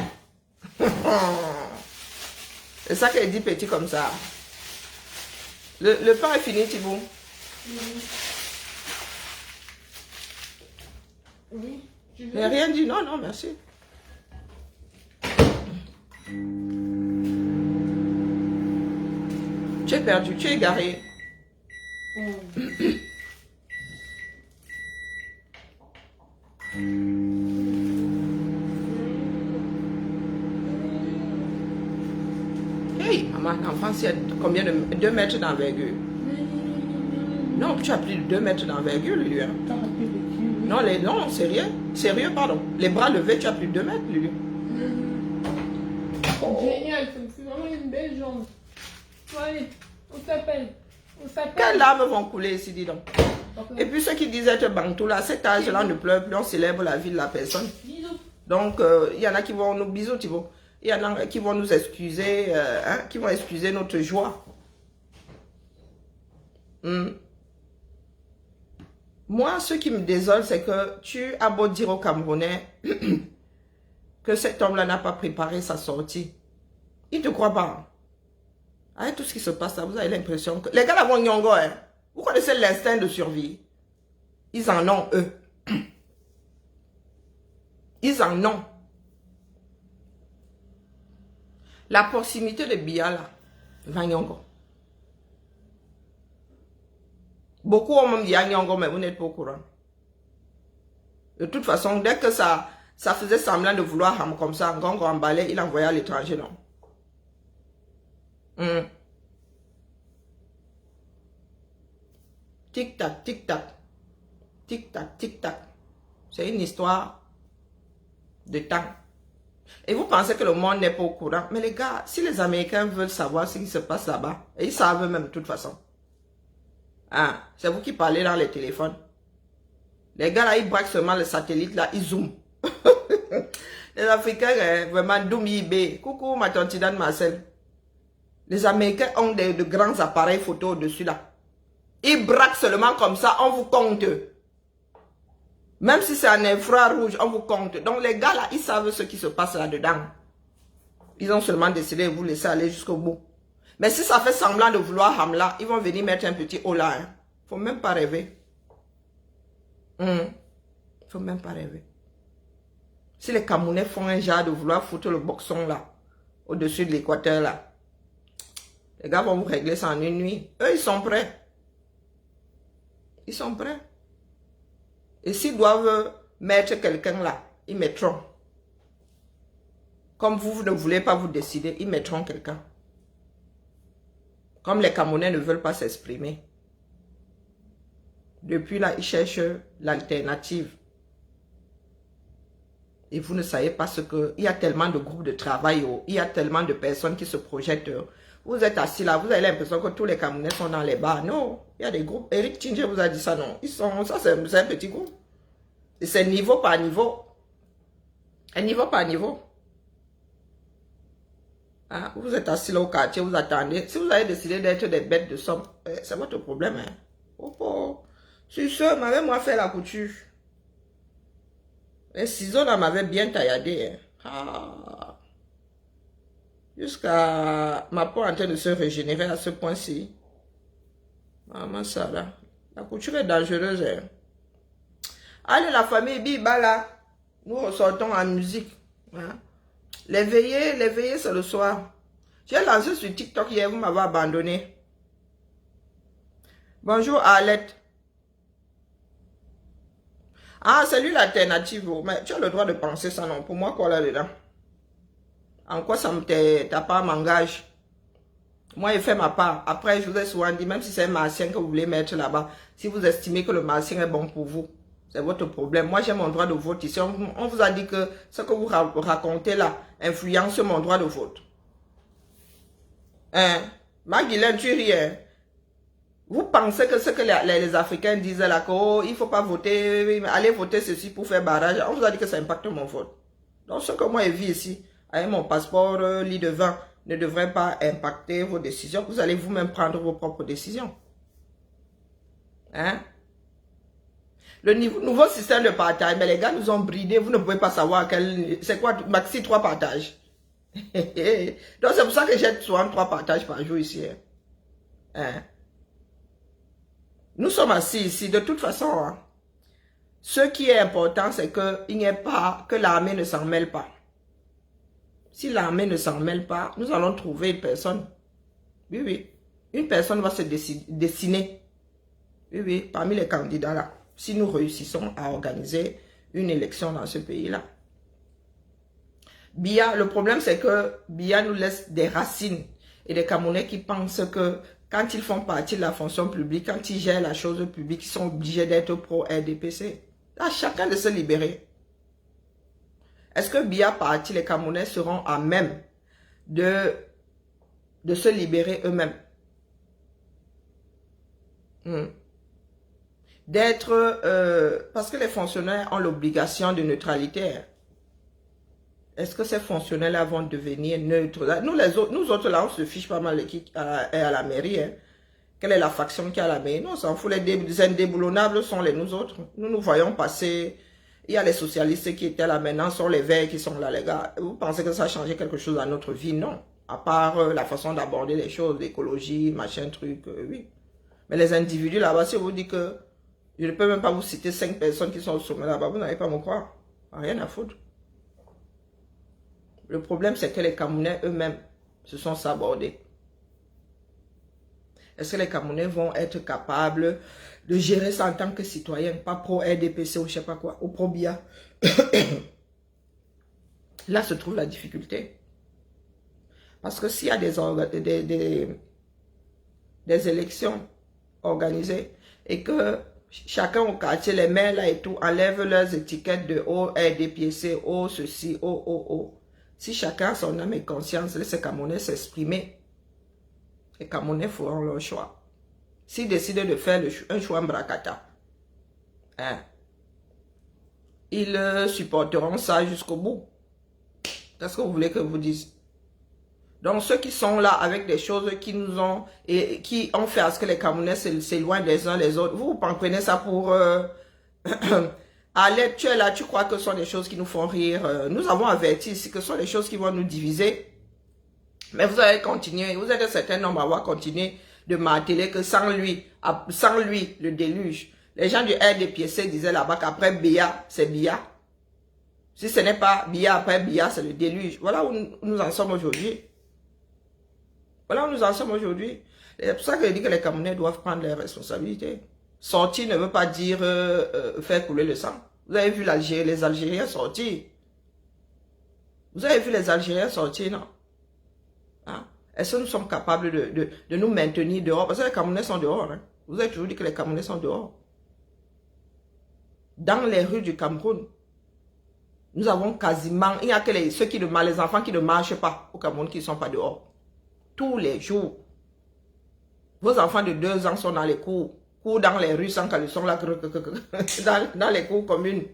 S1: C'est ça qu'elle dit petit comme ça. Le pain est fini, Thibaut?
S4: Oui.
S1: Je n'ai rien dit, non, non, merci. Tu es perdu, tu es égaré. Hey, maman, l'enfant, c'est combien de 2 mètres d'envergure? Non, tu as plus de 2 mètres d'envergure, lui. Hein? Non, non, sérieux, sérieux, pardon. Les bras levés, tu as plus de 2 mètres, lui.
S4: Génial, c'est vraiment une belle jambe. Allez, on s'appelle.
S1: Quelles larmes vont couler ici, dis donc. Et puis ceux qui disent être bantou là, à cet âge-là, on ne pleure plus, on célèbre la vie de la personne.
S4: Bisous.
S1: Donc, il y en a qui vont nous bisous, Thibaut. Il y en a qui vont nous excuser, qui vont excuser notre joie. Moi, ce qui me désole, c'est que tu as beau dire aux Camerounais que cet homme-là n'a pas préparé sa sortie. Il ne te croit pas. Avec tout ce qui se passe là, vous avez l'impression que... Les gars là vont nyongo, hein. Vous connaissez l'instinct de survie. Ils en ont, eux. Ils en ont. La proximité de Biya là, va nyongo. Beaucoup ont même dit nyongo, mais vous n'êtes pas au courant. De toute façon, dès que ça faisait semblant de vouloir ham comme ça, Ngongo emballé, il envoyait à l'étranger, non. Tic-tac, tic-tac. Tic-tac, tic-tac. C'est une histoire de temps. Et vous pensez que le monde n'est pas au courant. Mais les gars, si les Américains veulent savoir ce qui se passe là-bas, et ils savent eux-mêmes de toute façon. Ah, c'est vous qui parlez dans les téléphones. Les gars là, ils braquent seulement le satellite là, ils zooment. Les Africains, vraiment, doumibé. Coucou ma tante Dan Marcel. Les Américains ont de grands appareils photo au-dessus là. Ils braquent seulement comme ça, on vous compte. Même si c'est un infrarouge, on vous compte. Donc les gars là, ils savent ce qui se passe là-dedans. Ils ont seulement décidé de vous laisser aller jusqu'au bout. Mais si ça fait semblant de vouloir Hamla, ils vont venir mettre un petit haut là. Hein. Faut même pas rêver. Faut même pas rêver. Si les Camerounais font un genre de vouloir foutre le boxon là, au-dessus de l'équateur là, les gars vont vous régler ça en une nuit. Eux, ils sont prêts. Ils sont prêts. Et s'ils doivent mettre quelqu'un là, ils mettront. Comme vous ne voulez pas vous décider, ils mettront quelqu'un. Comme les Camerounais ne veulent pas s'exprimer. Depuis là, ils cherchent l'alternative. Et vous ne savez pas ce que... Il y a tellement de groupes de travail, il y a tellement de personnes qui se projettent. Vous êtes assis là, vous avez l'impression que tous les Camerounais sont dans les bars. Non, il y a des groupes. Eric Tinger vous a dit ça, non. Ils sont, ça, c'est un petit groupe. Et c'est niveau par niveau. Et niveau par niveau. Hein? Vous êtes assis là au quartier, vous attendez. Si vous avez décidé d'être des bêtes de somme, c'est votre problème. Hein? Oh. Sur ce, m'avait moi fait la couture. Les ciseaux là m'avaient bien tailladé. Hein? Ah. Jusqu'à ma peau en train de se régénérer à ce point-ci. Maman ça là. La couture est dangereuse. Hein? Allez la famille Biba là. Nous ressortons en musique. Hein? Les veillées c'est le soir. J'ai lancé sur TikTok hier, vous m'avez abandonné. Bonjour Arlette. Ah, c'est lui l'alternative. Mais tu as le droit de penser ça, non? Pour moi, quoi là-dedans? En quoi ça me ta part m'engage? Moi, j'ai fait ma part. Après, je vous ai souvent dit, même si c'est un martien que vous voulez mettre là-bas, si vous estimez que le martien est bon pour vous, c'est votre problème. Moi, j'ai mon droit de vote ici. On vous a dit que ce que vous racontez là influence mon droit de vote. Hein? Maguilène, tu ris, hein? Vous pensez que ce que les Africains disent là, qu'il ne faut pas voter, allez voter ceci pour faire barrage. On vous a dit que ça impacte mon vote. Donc, ce que moi je vis ici, avec mon passeport lit de vin, ne devrait pas impacter vos décisions. Vous allez vous-même prendre vos propres décisions. Hein? Le nouveau système de partage, mais les gars nous ont bridés, vous ne pouvez pas savoir c'est quoi, maxi 3 partages. Donc, c'est pour ça que j'ai souvent 3 partages par jour ici. Hein? Nous sommes assis ici, de toute façon, hein, ce qui est important, c'est qu'il n'y ait pas, que l'armée ne s'en mêle pas. Si l'armée ne s'en mêle pas, nous allons trouver une personne. Oui, oui. Une personne va se dessiner. Oui, oui, parmi les candidats là. Si nous réussissons à organiser une élection dans ce pays-là. Biya, le problème c'est que Biya nous laisse des racines. Et des Camerounais qui pensent que quand ils font partie de la fonction publique, quand ils gèrent la chose publique, ils sont obligés d'être pro-RDPC. À chacun de se libérer. Est-ce que Biya parti, les Camerounais seront à même de se libérer eux-mêmes? Parce que les fonctionnaires ont l'obligation de neutralité. Est-ce que ces fonctionnaires-là vont devenir neutres? Nous autres, là, on se fiche pas mal qui à la mairie. Hein. Quelle est la faction qui est à la mairie? Non, on s'en fout. Les indéboulonnables sont nous autres. Nous voyons passer. Il y a les socialistes qui étaient là maintenant, sont les verts qui sont là, les gars. Vous pensez que ça a changé quelque chose dans notre vie? Non. À part la façon d'aborder les choses, l'écologie, machin, truc, oui. Mais les individus là-bas, si vous dites que je ne peux même pas vous citer 5 personnes qui sont au sommet là-bas, vous n'allez pas me croire. Rien à foutre. Le problème, c'est que les Camerounais eux-mêmes se sont sabordés. Est-ce que les Camerounais vont être capables de gérer ça en tant que citoyens, pas pro-RDPC ou je sais pas quoi, ou pro-BIA? Là se trouve la difficulté. Parce que s'il y a des élections organisées et que chacun au quartier, les maires là et tout, enlèvent leurs étiquettes de RDPC, ceci, Si chacun a son âme et conscience, laisse les Camerounais s'exprimer. Les Camerounais feront leur choix. S'ils décident de faire un choix en bracata, hein, ils supporteront ça jusqu'au bout. Qu'est-ce que vous voulez que je vous dise? Donc ceux qui sont là avec des choses qui nous ont et qui ont fait à ce que les Camerounais s'éloignent les uns les autres, vous prenez ça pour Allez, tu es là, tu crois que ce sont des choses qui nous font rire. Nous avons averti ici que ce sont des choses qui vont nous diviser. Mais vous allez continuer, vous êtes un certain nombre à avoir continué de marteler que sans lui, le déluge. Les gens du RDPC disaient là-bas qu'après Biya, c'est Biya. Si ce n'est pas Biya, après Biya, c'est le déluge. Voilà où nous en sommes aujourd'hui. Voilà où nous en sommes aujourd'hui. C'est pour ça que je dis que les Camerounais doivent prendre leurs responsabilités. Sortir ne veut pas dire faire couler le sang. Vous avez vu les Algériens sortir. Vous avez vu les Algériens sortir, non? Hein? Est-ce que nous sommes capables de nous maintenir dehors? Parce que les Camerounais sont dehors. Hein? Vous avez toujours dit que les Camerounais sont dehors. Dans les rues du Cameroun, nous avons quasiment... Il n'y a que les enfants qui ne marchent pas au Cameroun qui ne sont pas dehors. Tous les jours. Vos enfants de 2 ans sont dans les cours dans les rues sans caleçon, là, dans les cours communes.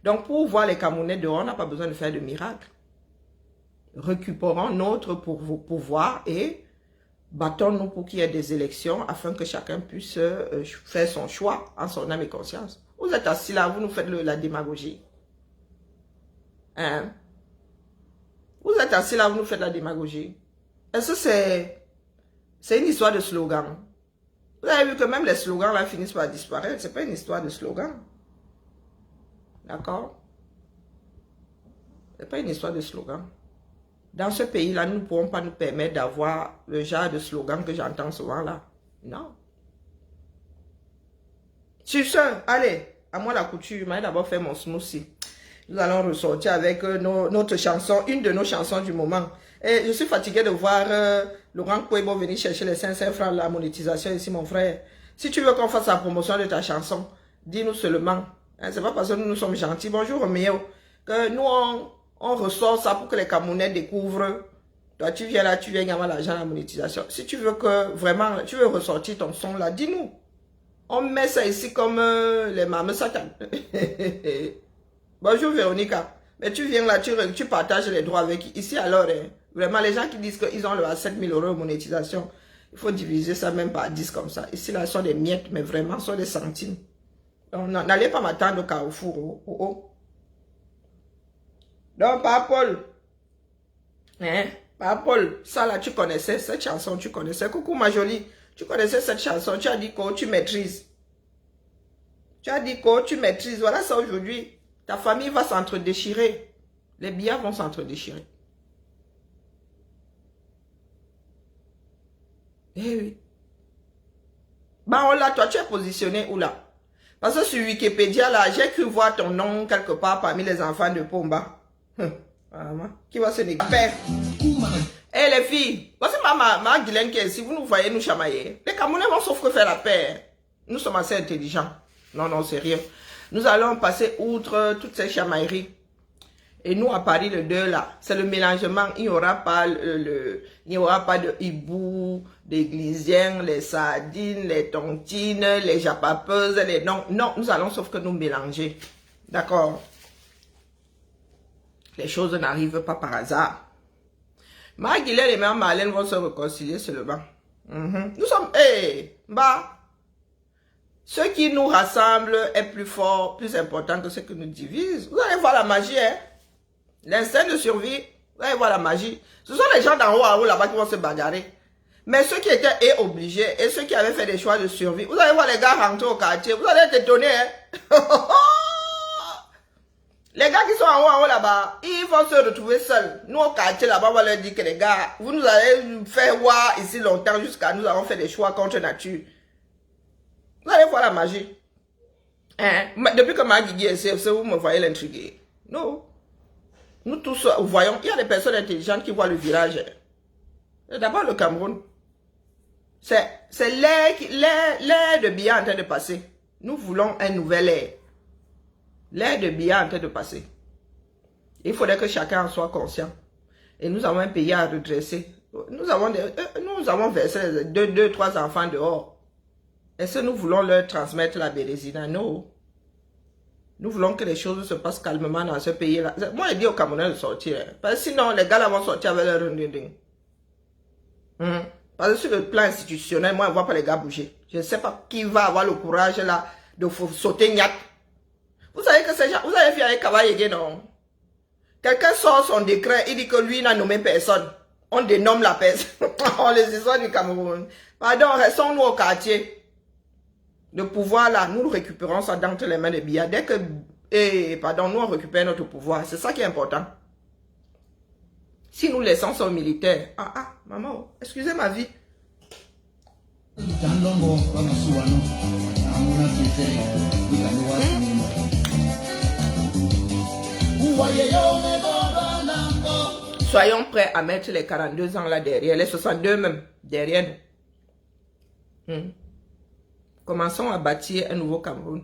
S1: Donc, pour voir les Camerounais dehors, on n'a pas besoin de faire de miracles. Récupérons notre pouvoir et battons-nous pour qu'il y ait des élections afin que chacun puisse faire son choix en son âme et conscience. Vous êtes assis là, vous nous faites la démagogie. Hein? Vous êtes assis là, vous nous faites la démagogie. Est-ce que c'est une histoire de slogan? Vous avez vu que même les slogans là finissent par disparaître. Ce n'est pas une histoire de slogan. D'accord? Ce n'est pas une histoire de slogan. Dans ce pays-là, nous ne pouvons pas nous permettre d'avoir le genre de slogan que j'entends souvent là. Non. Sur ce, allez, à moi la couture, je vais d'abord faire mon smoothie. Nous allons ressortir avec notre chanson, une de nos chansons du moment. Et je suis fatigué de voir Laurent Kwebo venir chercher les 500 francs de la monétisation ici, mon frère. Si tu veux qu'on fasse la promotion de ta chanson, dis-nous seulement. Hein, c'est pas parce que nous sommes gentils. Bonjour Roméo. Que nous, on ressort ça pour que les Camerounais découvrent. Toi, tu viens là, tu viens avoir l'argent de la monétisation. Si tu veux que vraiment, tu veux ressortir ton son là, dis-nous. On met ça ici comme les mamans Satan. Bonjour Véronica. Mais tu viens là, tu partages les droits avec ici alors. Hein, vraiment, les gens qui disent qu'ils ont le 7 000 € de monétisation, il faut diviser ça même par 10 comme ça. Ici là, ce sont des miettes, mais vraiment, ce sont des centimes. Donc, n'allez pas m'attendre au Carrefour. Donc, par Paul. Hein? Par Paul, ça là, tu connaissais cette chanson, tu connaissais. Coucou ma jolie, tu connaissais cette chanson, tu as dit que tu maîtrises. Tu as dit que tu maîtrises. Voilà ça aujourd'hui. Ta famille va s'entre-déchirer. Les billets vont s'entre-déchirer. Eh oui. Bah, là, toi, tu es positionné où là? Parce que sur Wikipédia, là, j'ai cru voir ton nom quelque part parmi les enfants de Pomba. Qui va se négliger? Eh les filles, voici ma Guylaine qui est ici, vous nous voyez nous chamailler. Les Camerounais vont sauf que faire la paix. Nous sommes assez intelligents. Non, non, c'est rien. Nous allons passer outre toutes ces chamailleries. Et nous, à Paris, le 2, là, c'est le mélangement. Il n'y aura pas il n'y aura pas de hibou, des glisiens, les sardines, les tontines, les japapeuses, les... Non, non, nous allons sauf que nous mélanger. D'accord? Les choses n'arrivent pas par hasard. Marie-Guylaine et Mère Marlène vont se réconcilier seulement. Nous sommes... bah... Ce qui nous rassemble est plus fort, plus important que ce qui nous divise. Vous allez voir la magie, hein? L'instinct de survie, vous allez voir la magie. Ce sont les gens d'en haut à haut là-bas qui vont se bagarrer. Mais ceux qui étaient obligés et ceux qui avaient fait des choix de survie, vous allez voir les gars rentrer au quartier, vous allez être étonnés, hein? Les gars qui sont en haut là-bas, ils vont se retrouver seuls. Nous au quartier là-bas, on va leur dire que les gars, vous nous avez fait voir ici longtemps jusqu'à nous avons fait des choix contre nature. Vous allez voir la magie. Hein? Depuis que Magui est CFC, vous me voyez l'intriguer. Non. Nous tous voyons, il y a des personnes intelligentes qui voient le virage. D'abord le Cameroun. C'est l'ère de Biya en train de passer. Nous voulons un nouvel ère. L'ère de Biya en train de passer. Il faudrait que chacun en soit conscient. Et nous avons un pays à redresser. Nous avons versé 2-3 enfants dehors. Est-ce que nous voulons leur transmettre la bérésina? Non. Nous voulons que les choses se passent calmement dans ce pays-là. Moi, je dis aux Camerounais de sortir. Hein, parce que sinon, les gars là vont sortir avec leur ring. Parce que sur le plan institutionnel, moi, je ne vois pas les gars bouger. Je ne sais pas qui va avoir le courage là de sauter niaque. Vous savez que ces gens, vous avez vu avec Kavaïgué, non? Quelqu'un sort son décret, il dit que lui n'a nommé personne. On dénomme la peste. On les histoires du Cameroun. Pardon, restons-nous au quartier. Le pouvoir là, nous le récupérons ça dans les mains des Biya. Dès que, nous on récupère notre pouvoir. C'est ça qui est important. Si nous laissons ça aux militaires. Maman, excusez ma vie. Soyons prêts à mettre les 42 ans là derrière, les 62 même derrière nous. Commençons à bâtir un nouveau Cameroun.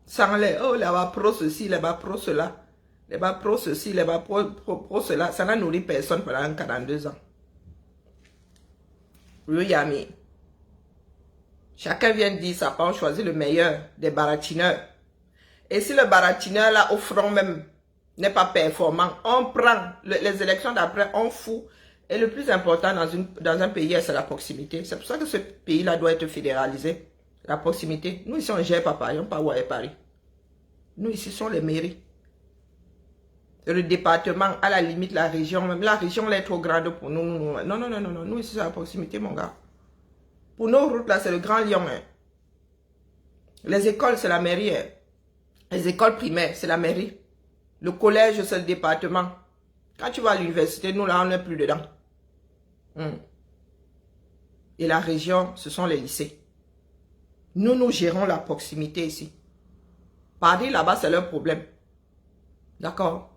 S1: Sans les, là-bas pro ceci, là-bas pro cela, là-bas pro ceci, là-bas pro cela. Ça n'a nourri personne pendant 42 ans. Oui, Yami. Chacun vient dire ça, on choisit le meilleur des baratineurs. Et si le baratineur là au front même n'est pas performant, on prend les élections d'après, on fout. Et le plus important dans un pays, c'est la proximité. C'est pour ça que ce pays-là doit être fédéralisé. La proximité. Nous ici, on ne gère pas Paris, on ne parle pas Paris. Nous ici, sont les mairies. Le département, à la limite, la région, même la région, elle est trop grande pour nous. Non. Nous ici, c'est la proximité, mon gars. Pour nos routes, là, c'est le Grand Lyon. Hein. Les écoles, c'est la mairie. Hein. Les écoles primaires, c'est la mairie. Le collège, c'est le département. Quand tu vas à l'université, nous, là, on n'est plus dedans. Et la région, ce sont les lycées. Nous gérons la proximité ici. Paris, là-bas, c'est leur problème. D'accord?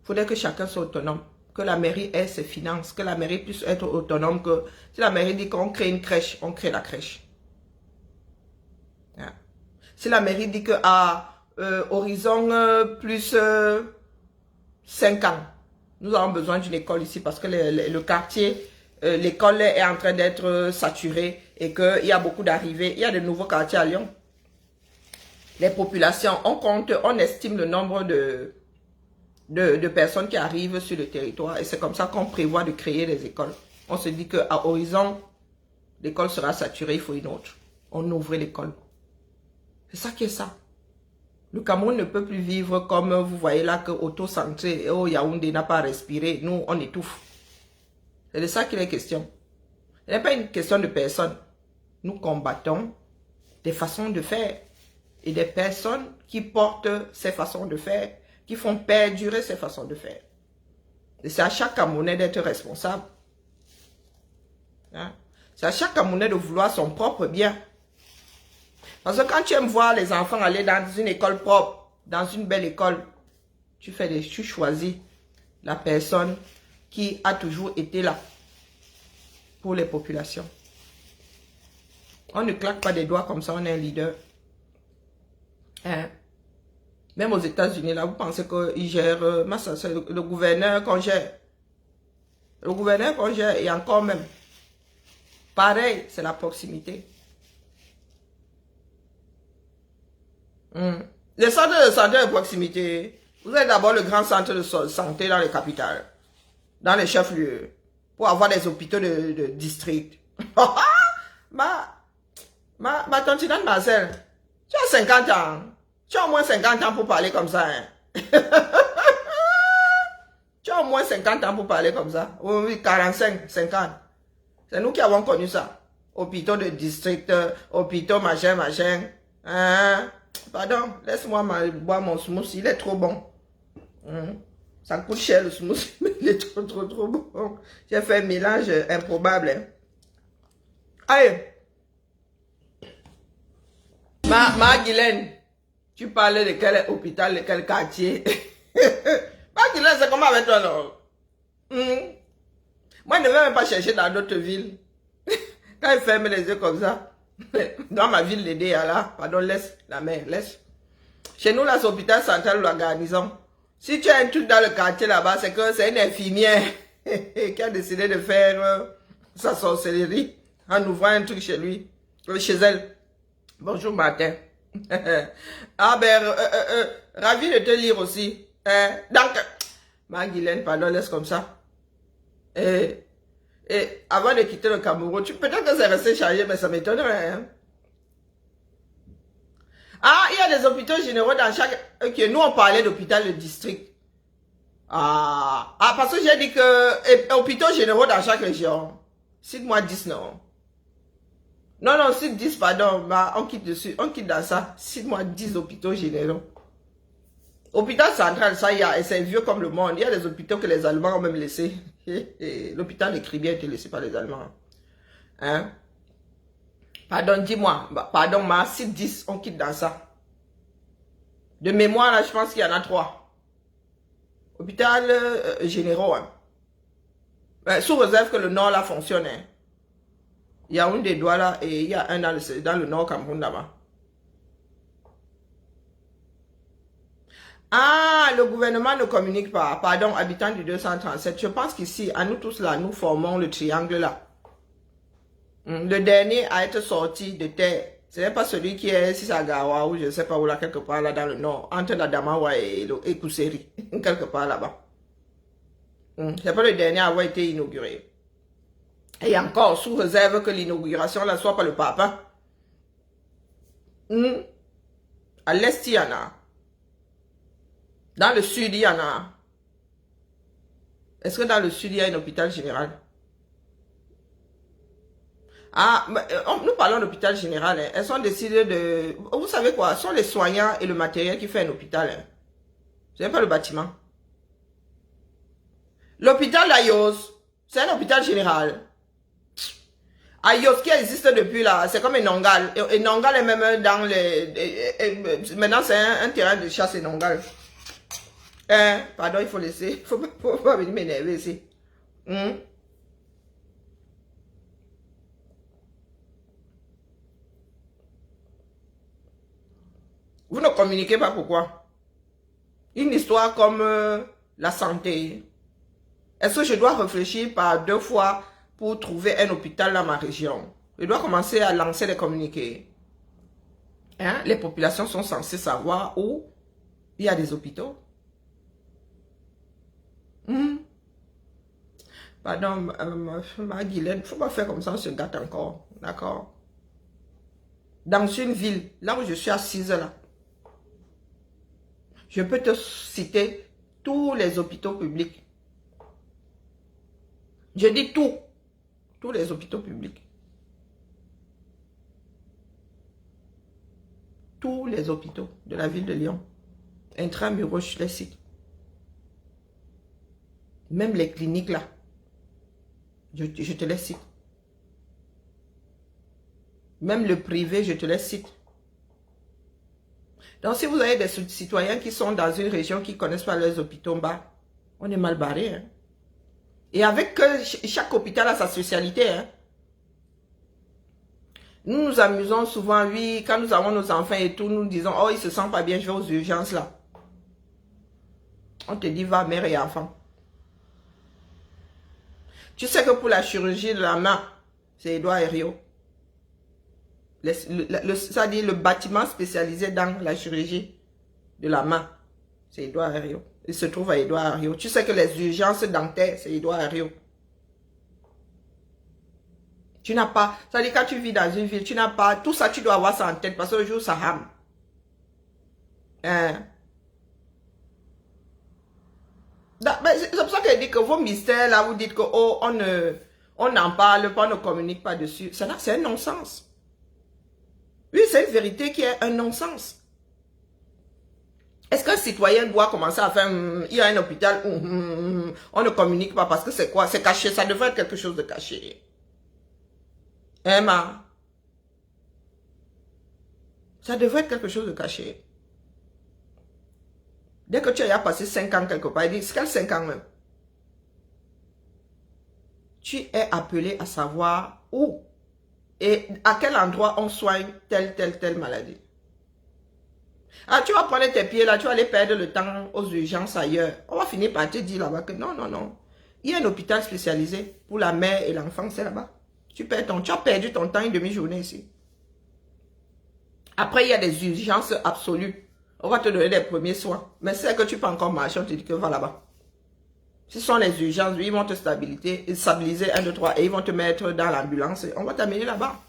S1: Il faudrait que chacun soit autonome. Que la mairie ait ses finances. Que la mairie puisse être autonome. Que si la mairie dit qu'on crée une crèche, on crée la crèche. Si la mairie dit qu'à horizon plus 5 ans, nous avons besoin d'une école ici parce que le quartier, l'école est en train d'être saturée et qu'il y a beaucoup d'arrivées. Il y a de nouveaux quartiers à Lyon. Les populations, on estime le nombre de personnes qui arrivent sur le territoire et c'est comme ça qu'on prévoit de créer des écoles. On se dit qu'à horizon, l'école sera saturée, il faut une autre. On ouvre l'école. C'est ça qui est ça. Le Cameroun ne peut plus vivre comme vous voyez là que auto-centré, Yaoundé n'a pas respiré, nous on étouffe. C'est de ça qu'il est question. Ce n'est pas une question de personne. Nous combattons des façons de faire et des personnes qui portent ces façons de faire, qui font perdurer ces façons de faire. Et c'est à chaque Camerounais d'être responsable. Hein? C'est à chaque Camerounais de vouloir son propre bien. Parce que quand tu aimes voir les enfants aller dans une école propre, dans une belle école, tu choisis la personne qui a toujours été là pour les populations. On ne claque pas des doigts comme ça, on est un leader. Hein? Même aux États-Unis, là, vous pensez qu'ils gèrent, c'est le gouverneur qu'on gère. Le gouverneur qu'on gère, et encore même. Pareil, c'est la proximité. Les centres de santé de proximité, vous avez d'abord le grand centre de santé dans les capitales, dans les chefs-lieux, pour avoir des hôpitaux de district. Ma tante Marcel, tu as 50 ans. Tu as au moins 50 ans pour parler comme ça. Hein? Tu as au moins 50 ans pour parler comme ça. Oui, 45, 50. C'est nous qui avons connu ça. Hôpitaux de district, hôpitaux machin. Hein? Pardon, laisse-moi boire mon smoothie, il est trop bon. Ça coûte cher le smoothie, mais il est trop bon. J'ai fait un mélange improbable. Hein. Allez. Guylaine, tu parlais de quel hôpital, de quel quartier. Guylaine, c'est comment avec toi, non? Moi, je ne vais même pas chercher dans d'autres villes. Quand il ferme les yeux comme ça, dans ma ville de là, pardon, laisse la mer, laisse. Chez nous, là, c'est l'hôpital central ou la garnison. Si tu as un truc dans le quartier là-bas, c'est que c'est une infirmière qui a décidé de faire sa sorcellerie en ouvrant un truc chez lui, chez elle. Bonjour, Martin. Ravi de te lire aussi. Donc, Guylaine, pardon, laisse comme ça. Et avant de quitter le Cameroun, peut-être que c'est resté chargé, mais ça m'étonnerait. Hein? Ah, il y a des hôpitaux généraux dans chaque... Ok, nous on parlait d'hôpital de district. Parce que j'ai dit que hôpitaux généraux dans chaque région. Cite-moi 10, non. Non, cite 10, pardon. Bah, on quitte dessus. On quitte dans ça. Cite-moi 10 hôpitaux généraux. Hôpital central, ça y a, et c'est vieux comme le monde. Il y a des hôpitaux que les Allemands ont même laissés. L'hôpital de Cribia a été laissé par les Allemands. Hein? Pardon, dis-moi. Pardon, ma cite 10, on quitte dans ça. De mémoire, là, je pense qu'il y en a 3. Hôpital généraux. Hein. Sous réserve que le nord, là, fonctionne. Hein. Il y a un des doigts, là, et il y a un dans le nord Cameroun, là-bas. Le gouvernement ne communique pas. Pardon, habitants du 237. Je pense qu'ici, à nous tous là, nous formons le triangle là. Le dernier à être sorti de terre, ce n'est pas celui qui est Sisagawa ou je ne sais pas où là, quelque part là dans le nord, entre la Damawa et Kuseri, quelque part là-bas. C'est pas le dernier à avoir été inauguré. Et encore, sous réserve que l'inauguration là soit pas le pape. À l'est, il y en a. Dans le sud, il y en a. Est-ce que dans le sud, il y a un hôpital général? Nous parlons d'hôpital général. Hein. Elles sont décidées de... Vous savez quoi? Ce sont les soignants et le matériel qui fait un hôpital. Hein. Ce n'est pas le bâtiment. L'hôpital d'Ayos, c'est un hôpital général. Ayos qui existe depuis là, c'est comme Enongal. Enongal est même dans les... maintenant, c'est un terrain de chasse Enongal. Pardon, il faut laisser. Faut pas venir m'énerver ici. Vous ne communiquez pas pourquoi? Une histoire comme la santé. Est-ce que je dois réfléchir par 2 fois pour trouver un hôpital dans ma région? Je dois commencer à lancer les communiqués. Hein? Les populations sont censées savoir où il y a des hôpitaux. Pardon, ma Guylaine, il ne faut pas faire comme ça, on se gâte encore. D'accord? Dans une ville, là où je suis assise là, je peux te citer tous les hôpitaux publics. Je dis tous les hôpitaux publics. Tous les hôpitaux de la ville de Lyon. Intramuros, je les cite. Même les cliniques là. Je te les cite. Même le privé, je te les cite. Donc, si vous avez des citoyens qui sont dans une région qui ne connaissent pas les hôpitaux bas, on est mal barré. Hein? Et avec chaque hôpital a sa spécialité. Hein? Nous nous amusons souvent, oui, quand nous avons nos enfants et tout, nous disons, oh, ils ne se sentent pas bien, je vais aux urgences là. On te dit, va, mère et enfant. Tu sais que pour la chirurgie de la main, c'est Edouard Herriot. C'est-à-dire le bâtiment spécialisé dans la chirurgie de la main, c'est Edouard Herriot. Il se trouve à Edouard Herriot. Tu sais que les urgences dentaires, c'est Edouard Herriot. Tu n'as pas, c'est-à-dire quand tu vis dans une ville, tu n'as pas, tout ça tu dois avoir ça en tête parce que le jour ça rame. C'est pour ça qu'elle dit que vos mystères là, vous dites que oh, on n'en parle pas, on ne communique pas dessus. C'est un non-sens. Oui, c'est une vérité qui est un non-sens. Est-ce qu'un citoyen doit commencer à faire, il y a un hôpital où on ne communique pas parce que c'est quoi? C'est caché, ça devrait être quelque chose de caché. Emma, ça devrait être quelque chose de caché. Dès que tu as passé 5 ans quelque part, il dit, c'est quel 5 ans même? Tu es appelé à savoir où et à quel endroit on soigne telle maladie. Ah, tu vas prendre tes pieds là, tu vas aller perdre le temps aux urgences ailleurs. On va finir par te dire là-bas que non. Il y a un hôpital spécialisé pour la mère et l'enfant, c'est là-bas. Tu as perdu ton temps une demi-journée ici. Après, il y a des urgences absolues. On va te donner les premiers soins. Mais c'est que tu peux encore marcher, on te dit que va là-bas. Ce sont les urgences, ils vont te stabiliser 1, 2, 3 et ils vont te mettre dans l'ambulance et on va t'amener là-bas.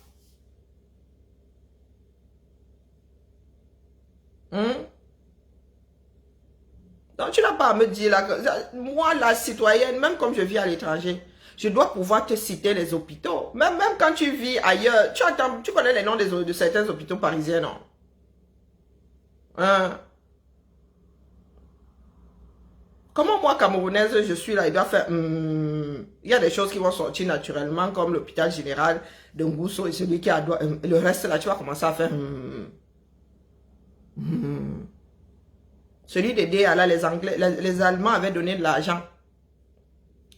S1: Donc, tu n'as pas à me dire là que moi, la citoyenne, même comme je vis à l'étranger, je dois pouvoir te citer les hôpitaux. Même quand tu vis ailleurs, tu connais les noms de certains hôpitaux parisiens, non? Hein? Comment moi, Camerounaise, je suis là, il doit faire... il y a des choses qui vont sortir naturellement, comme l'hôpital général de Ngousso et celui qui a... le reste, là, tu vas commencer à faire... Celui des DA, là, les Allemands avaient donné de l'argent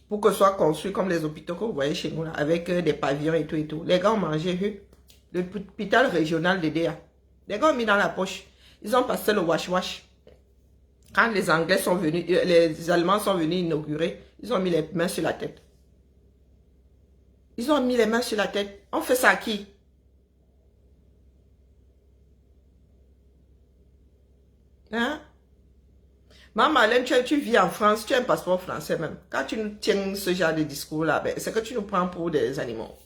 S1: pour que ce soit construit comme les hôpitaux que vous voyez chez nous, là, avec des pavillons et tout et tout. Les gars ont mangé, l'hôpital régional des DA. Les gars ont mis dans la poche. Ils ont passé le wash-wash. Quand les Anglais sont venus, les Allemands sont venus inaugurer, ils ont mis les mains sur la tête. Ils ont mis les mains sur la tête. On fait ça à qui? Hein? Maman Marlène, tu vis en France, tu as un passeport français même. Quand tu nous tiens ce genre de discours-là, ben, c'est que tu nous prends pour des animaux.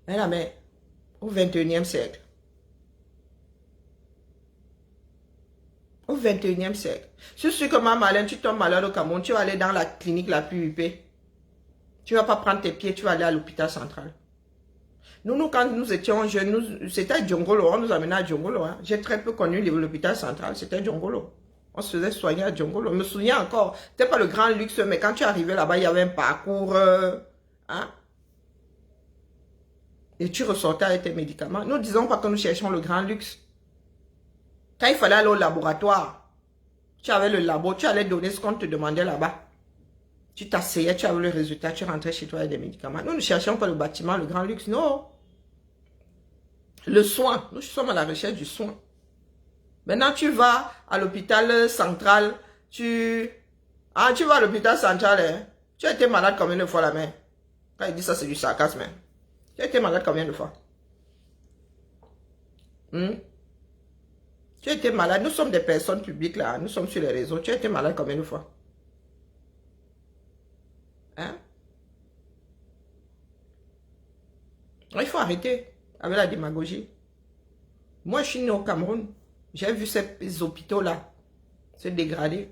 S1: Mais là, mais, au 21e siècle. Au 21e siècle. Je suis sûr que maman Marlène, tu tombes malade au Cameroun, tu vas aller dans la clinique la plus huppée. Tu ne vas pas prendre tes pieds, tu vas aller à l'hôpital central. Nous, quand nous étions jeunes, c'était Djongolo, on nous amenait à Djongolo. Hein. J'ai très peu connu l'hôpital central, c'était Djongolo. On se faisait soigner à Djongolo. Je me souviens encore, c'était pas le grand luxe, mais quand tu arrivais là-bas, il y avait un parcours. Hein? Et tu ressortais avec tes médicaments. Nous ne disons pas que nous cherchons le grand luxe. Quand il fallait aller au laboratoire, tu avais le labo, tu allais donner ce qu'on te demandait là-bas. Tu t'asseyais, tu avais le résultat, tu rentrais chez toi avec des médicaments. Nous ne cherchons pas le bâtiment, le grand luxe, non. Le soin, nous sommes à la recherche du soin. Maintenant, tu vas à l'hôpital central, tu vas à l'hôpital central, hein? Tu as été malade combien de fois la main? Quand il dit ça, c'est du sarcasme. Hein? Tu as été malade combien de fois? Tu as été malade, nous sommes des personnes publiques là, nous sommes sur les réseaux. Tu as été malade combien de fois? Hein? Il faut arrêter avec la démagogie. Moi, je suis né au Cameroun. J'ai vu ces hôpitaux-là se dégrader.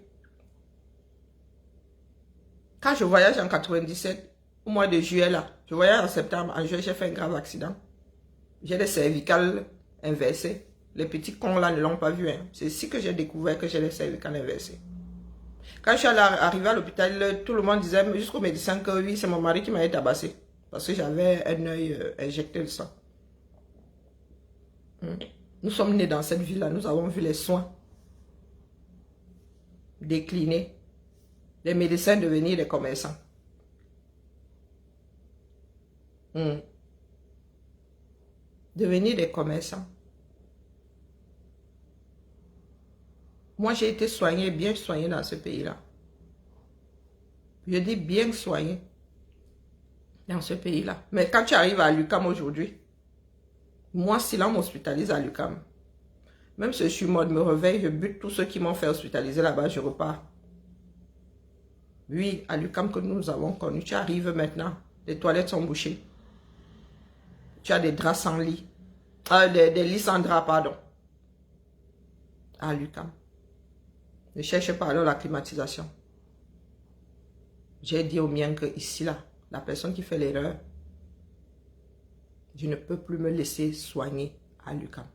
S1: Quand je voyage en 97, au mois de juillet là, je voyage en septembre, en juillet, j'ai fait un grave accident. J'ai des cervicales inversées. Les petits cons là ne l'ont pas vu. Hein. C'est ici que j'ai découvert que j'ai les cervicales inversées. Quand je suis arrivé à l'hôpital, tout le monde disait jusqu'au médecin que oui, c'est mon mari qui m'avait tabassé. Parce que j'avais un œil injecté de sang. Nous sommes nés dans cette ville-là, nous avons vu les soins décliner, les médecins devenir des commerçants. Devenir des commerçants. Moi, j'ai été soigné, bien soigné dans ce pays-là. Je dis bien soigné dans ce pays-là. Mais quand tu arrives à l'UQAM aujourd'hui, moi, si là, on m'hospitalise à l'UQAM, même si je suis mort, me réveille, je bute tous ceux qui m'ont fait hospitaliser là-bas, je repars. Oui, à l'UQAM que nous avons connu, tu arrives maintenant, les toilettes sont bouchées. Tu as des draps sans lit. Des lits sans draps, pardon. À l'UQAM. Ne cherche pas alors la climatisation. J'ai dit au mien que ici, là, la personne qui fait l'erreur, je ne peux plus me laisser soigner à l'UQAM.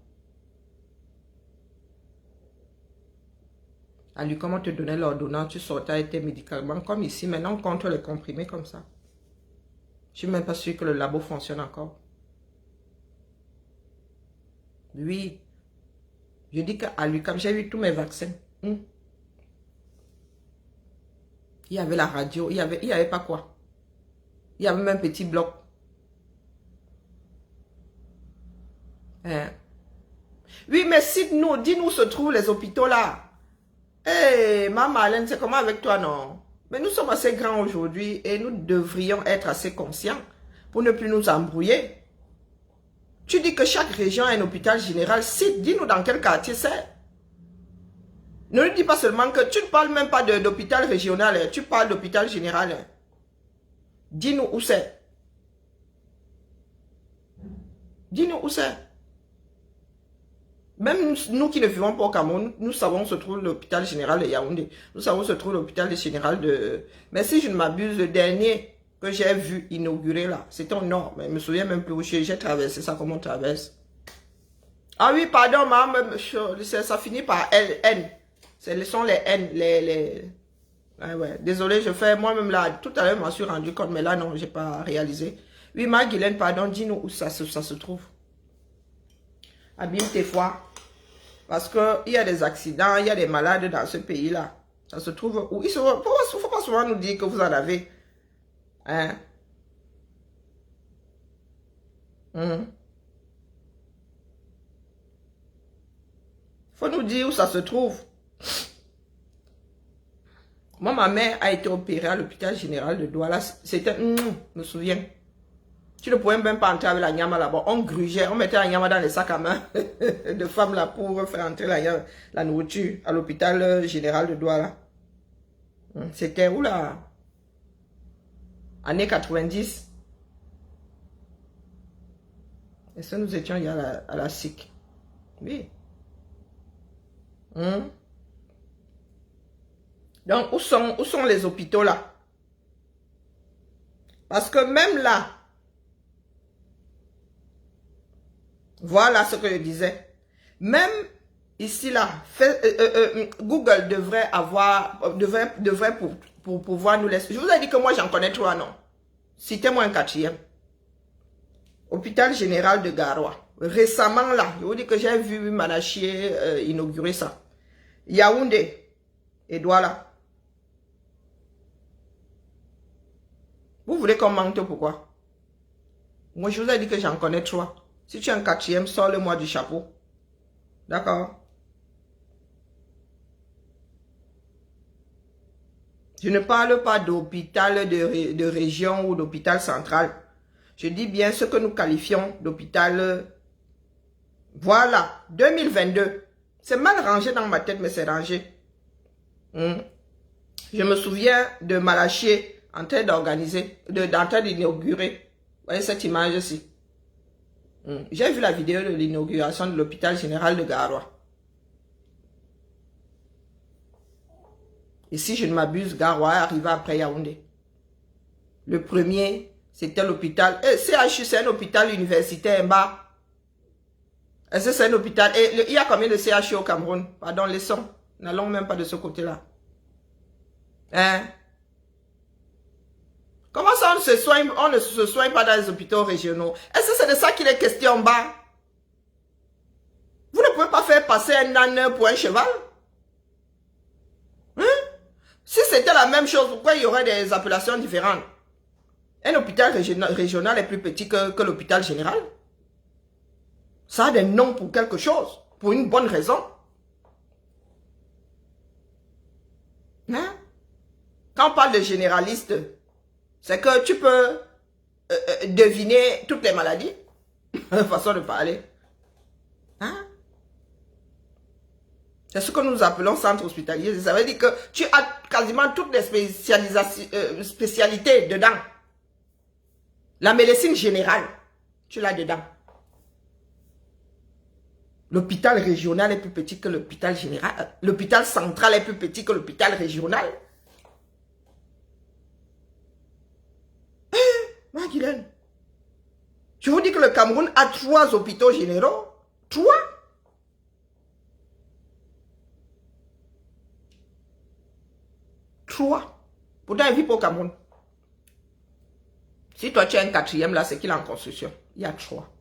S1: À l'UQAM, on te donnait l'ordonnance, tu sortais avec tes médicaments comme ici. Maintenant, on compte les comprimés comme ça. Je ne suis même pas sûr que le labo fonctionne encore. Oui. Je dis qu'à l'UQAM, j'ai eu tous mes vaccins. Il y avait la radio, il y avait pas quoi. Il y avait même un petit bloc. Oui, mais dis-nous se trouvent les hôpitaux là. Maman Marlène, c'est comment avec toi, non? Mais nous sommes assez grands aujourd'hui et nous devrions être assez conscients pour ne plus nous embrouiller. Tu dis que chaque région a un hôpital général. Dis-nous dans quel quartier c'est. Ne nous dis pas seulement que tu ne parles même pas d'hôpital régional, tu parles d'hôpital général. Dis-nous où c'est. Dis-nous où c'est. Même nous qui ne vivons pas au Cameroun, nous savons où se trouve l'hôpital général de Yaoundé. Nous savons où se trouve l'hôpital général de... Mais si je ne m'abuse, le dernier que j'ai vu inaugurer là, c'était au nord. Mais je me souviens même plus où j'ai traversé ça, comment on traverse. Ah oui, pardon, maman, ça finit par N. Ce sont les N, Ah ouais, désolé, je fais moi-même là, tout à l'heure, je m'en suis rendu compte, mais là, non, j'ai pas réalisé. Oui, Maguilène, pardon, dis-nous où ça se trouve. Abîme tes foies. Parce qu'il y a des accidents, il y a des malades dans ce pays-là. Ça se trouve où? Il ne faut pas souvent nous dire que vous en avez. Hein? Faut nous dire où ça se trouve. Moi, ma mère a été opérée à l'hôpital général de Douala. C'était, je me souviens. Tu ne pouvais même pas entrer avec la nyama là-bas. On grugeait, on mettait la nyama dans les sacs à main de femmes là pour faire entrer la nourriture à l'hôpital général de Douala. C'était où là? Années 90. Et ça, nous étions à la SIC. Oui. Donc, où sont les hôpitaux là? Parce que même là, voilà ce que je disais. Même ici là, Google devrait pour pouvoir nous laisser. Je vous ai dit que moi j'en connais 3 noms. Citez-moi un 4e. Hôpital général de Garoua. Récemment là, je vous dis que j'ai vu Manachier inaugurer ça. Yaoundé et Douala. Vous voulez qu'on manque pourquoi? Moi je vous ai dit que j'en connais 3. Si tu es un 4e, sors-le-moi du chapeau. D'accord? Je ne parle pas d'hôpital de région ou d'hôpital central. Je dis bien ce que nous qualifions d'hôpital. Voilà, 2022. C'est mal rangé dans ma tête, mais c'est rangé. Je me souviens de Malachier en train d'organiser, en train d'inaugurer. Vous voyez cette image-ci? J'ai vu la vidéo de l'inauguration de l'hôpital général de Garoua. Et si je ne m'abuse, Garoua est arrivé après Yaoundé. Le premier, c'était l'hôpital. CHU, c'est un hôpital universitaire en bas. Est-ce que c'est un hôpital? Il y a combien de CHU au Cameroun? Pardon, laissons. N'allons même pas de ce côté-là. Hein? Comment ça, on ne se soigne pas dans les hôpitaux régionaux? Est-ce que c'est de ça qu'il est question en bas? Vous ne pouvez pas faire passer un âne pour un cheval? Hein? Si c'était la même chose, pourquoi il y aurait des appellations différentes? Un hôpital régional est plus petit que l'hôpital général. Ça a des noms pour quelque chose, pour une bonne raison. Hein? Quand on parle de généraliste, c'est que tu peux deviner toutes les maladies. Façon de parler. Hein? C'est ce que nous appelons centre hospitalier. Ça veut dire que tu as quasiment toutes les spécialités dedans. La médecine générale, tu l'as dedans. L'hôpital régional est plus petit que l'hôpital général. L'hôpital central est plus petit que l'hôpital régional. Maguilène, je vous dis que le Cameroun a 3 hôpitaux généraux. 3. Pourtant, il vit pas au Cameroun. Si toi, tu as un 4e là, c'est qu'il est en construction. Il y a 3.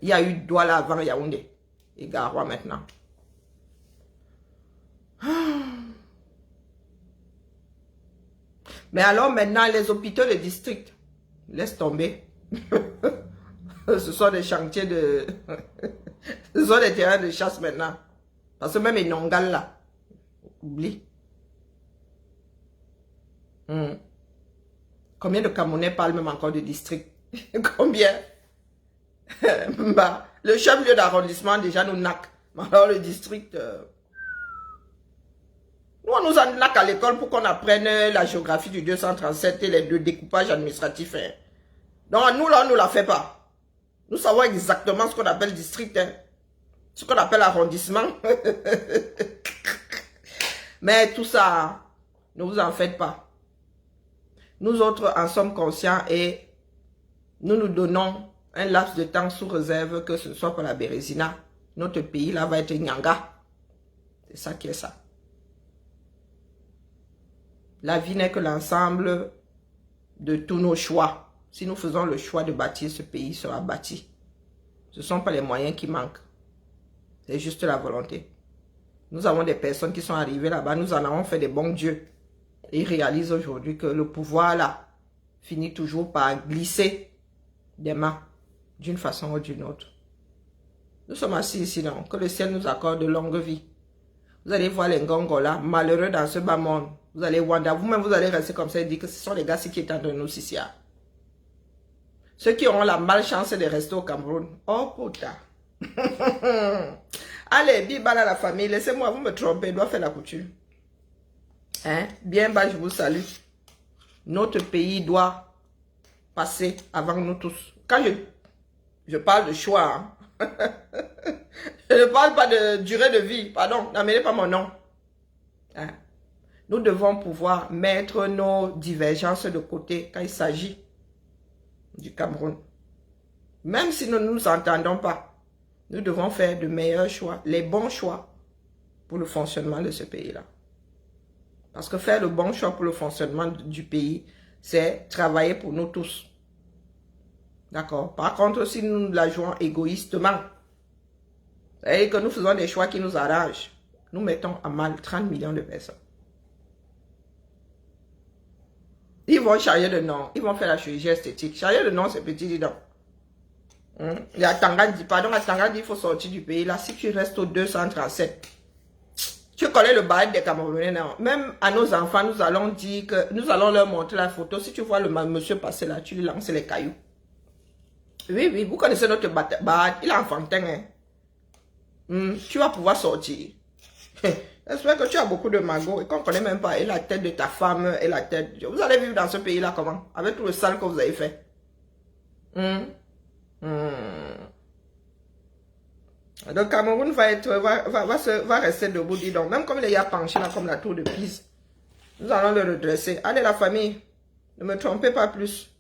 S1: Il y a eu Douala avant Yaoundé. Et Garoua maintenant. Mais alors maintenant, les hôpitaux de district, laisse tomber. Ce sont des chantiers de... Ce sont des terrains de chasse maintenant. Parce que même les Nongal là, oublie. Combien de Camerounais parlent même encore de district? Combien? Bah, le chef-lieu d'arrondissement déjà nous naque. Alors le district... Nous, on nous en naque à l'école pour qu'on apprenne la géographie du 237 et les 2 découpages administratifs. Hein. Donc nous là, on ne nous la fait pas. Nous savons exactement ce qu'on appelle district. Hein. Ce qu'on appelle arrondissement. Mais tout ça, ne vous en faites pas. Nous autres en sommes conscients et nous nous donnons un laps de temps sous réserve que ce soit pour la Bérésina. Notre pays là va être Nyanga. C'est ça qui est ça. La vie n'est que l'ensemble de tous nos choix. Si nous faisons le choix de bâtir ce pays, il sera bâti. Ce ne sont pas les moyens qui manquent. C'est juste la volonté. Nous avons des personnes qui sont arrivées là-bas. Nous en avons fait des bons dieux. Et ils réalisent aujourd'hui que le pouvoir là finit toujours par glisser des mains d'une façon ou d'une autre. Nous sommes assis ici, non? Que le ciel nous accorde de longue vie. Vous allez voir les Ngongo là, malheureux dans ce bas monde. Vous allez Wanda, vous-même vous allez rester comme ça et dire que ce sont les gars qui sont entre nous ici. Ceux qui auront la malchance de rester au Cameroun. Oh putain. Allez, bibala la famille, laissez-moi, vous me trompez, je dois faire la couture. Hein? Bien bas, je vous salue. Notre pays doit passer avant nous tous. Quand je parle de choix, hein? Je ne parle pas de durée de vie, pardon, n'amenez pas mon nom. Hein? Nous devons pouvoir mettre nos divergences de côté quand il s'agit du Cameroun. Même si nous ne nous entendons pas, nous devons faire de meilleurs choix, les bons choix pour le fonctionnement de ce pays-là. Parce que faire le bon choix pour le fonctionnement du pays, c'est travailler pour nous tous. D'accord? Par contre, si nous la jouons égoïstement, c'est-à-dire que nous faisons des choix qui nous arrangent, nous mettons à mal 30 millions de personnes. Ils vont changer de nom, ils vont faire la chirurgie esthétique. Changer de nom, c'est petit, dis donc. Il y a Tangandi, pardon, à Tangandi, il faut sortir du pays. Là, si tu restes au 237, tu connais le bail des Camerounais, non? Même à nos enfants, nous allons dire que, nous allons leur montrer la photo. Si tu vois le monsieur passer là, tu lui lances les cailloux. Oui, oui, vous connaissez notre bail, il est enfantin, hein? Tu vas pouvoir sortir. J'espère que tu as beaucoup de magots et qu'on ne connaît même pas. Et la tête de ta femme et la tête. Vous allez vivre dans ce pays-là comment? Avec tout le sale que vous avez fait. Le Cameroun va rester debout, dis donc. Même comme il y a penché là, comme la tour de Pise. Nous allons le redresser. Allez la famille, ne me trompez pas plus.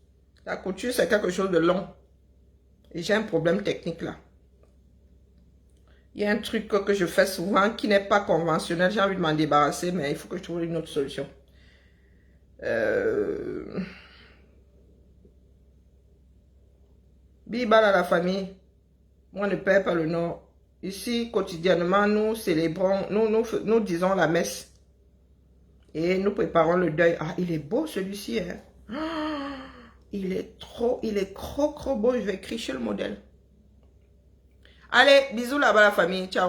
S1: La couture c'est quelque chose de long. Et j'ai un problème technique là. Il y a un truc que je fais souvent qui n'est pas conventionnel. J'ai envie de m'en débarrasser, mais il faut que je trouve une autre solution. Bibal à la famille. Moi, ne perds pas le nom. Ici, quotidiennement, nous célébrons, nous disons la messe. Et nous préparons le deuil. Ah, il est beau celui-ci. Hein? Il est trop beau. Je vais écrire sur le modèle. Allez, bisous là-bas la famille. Ciao.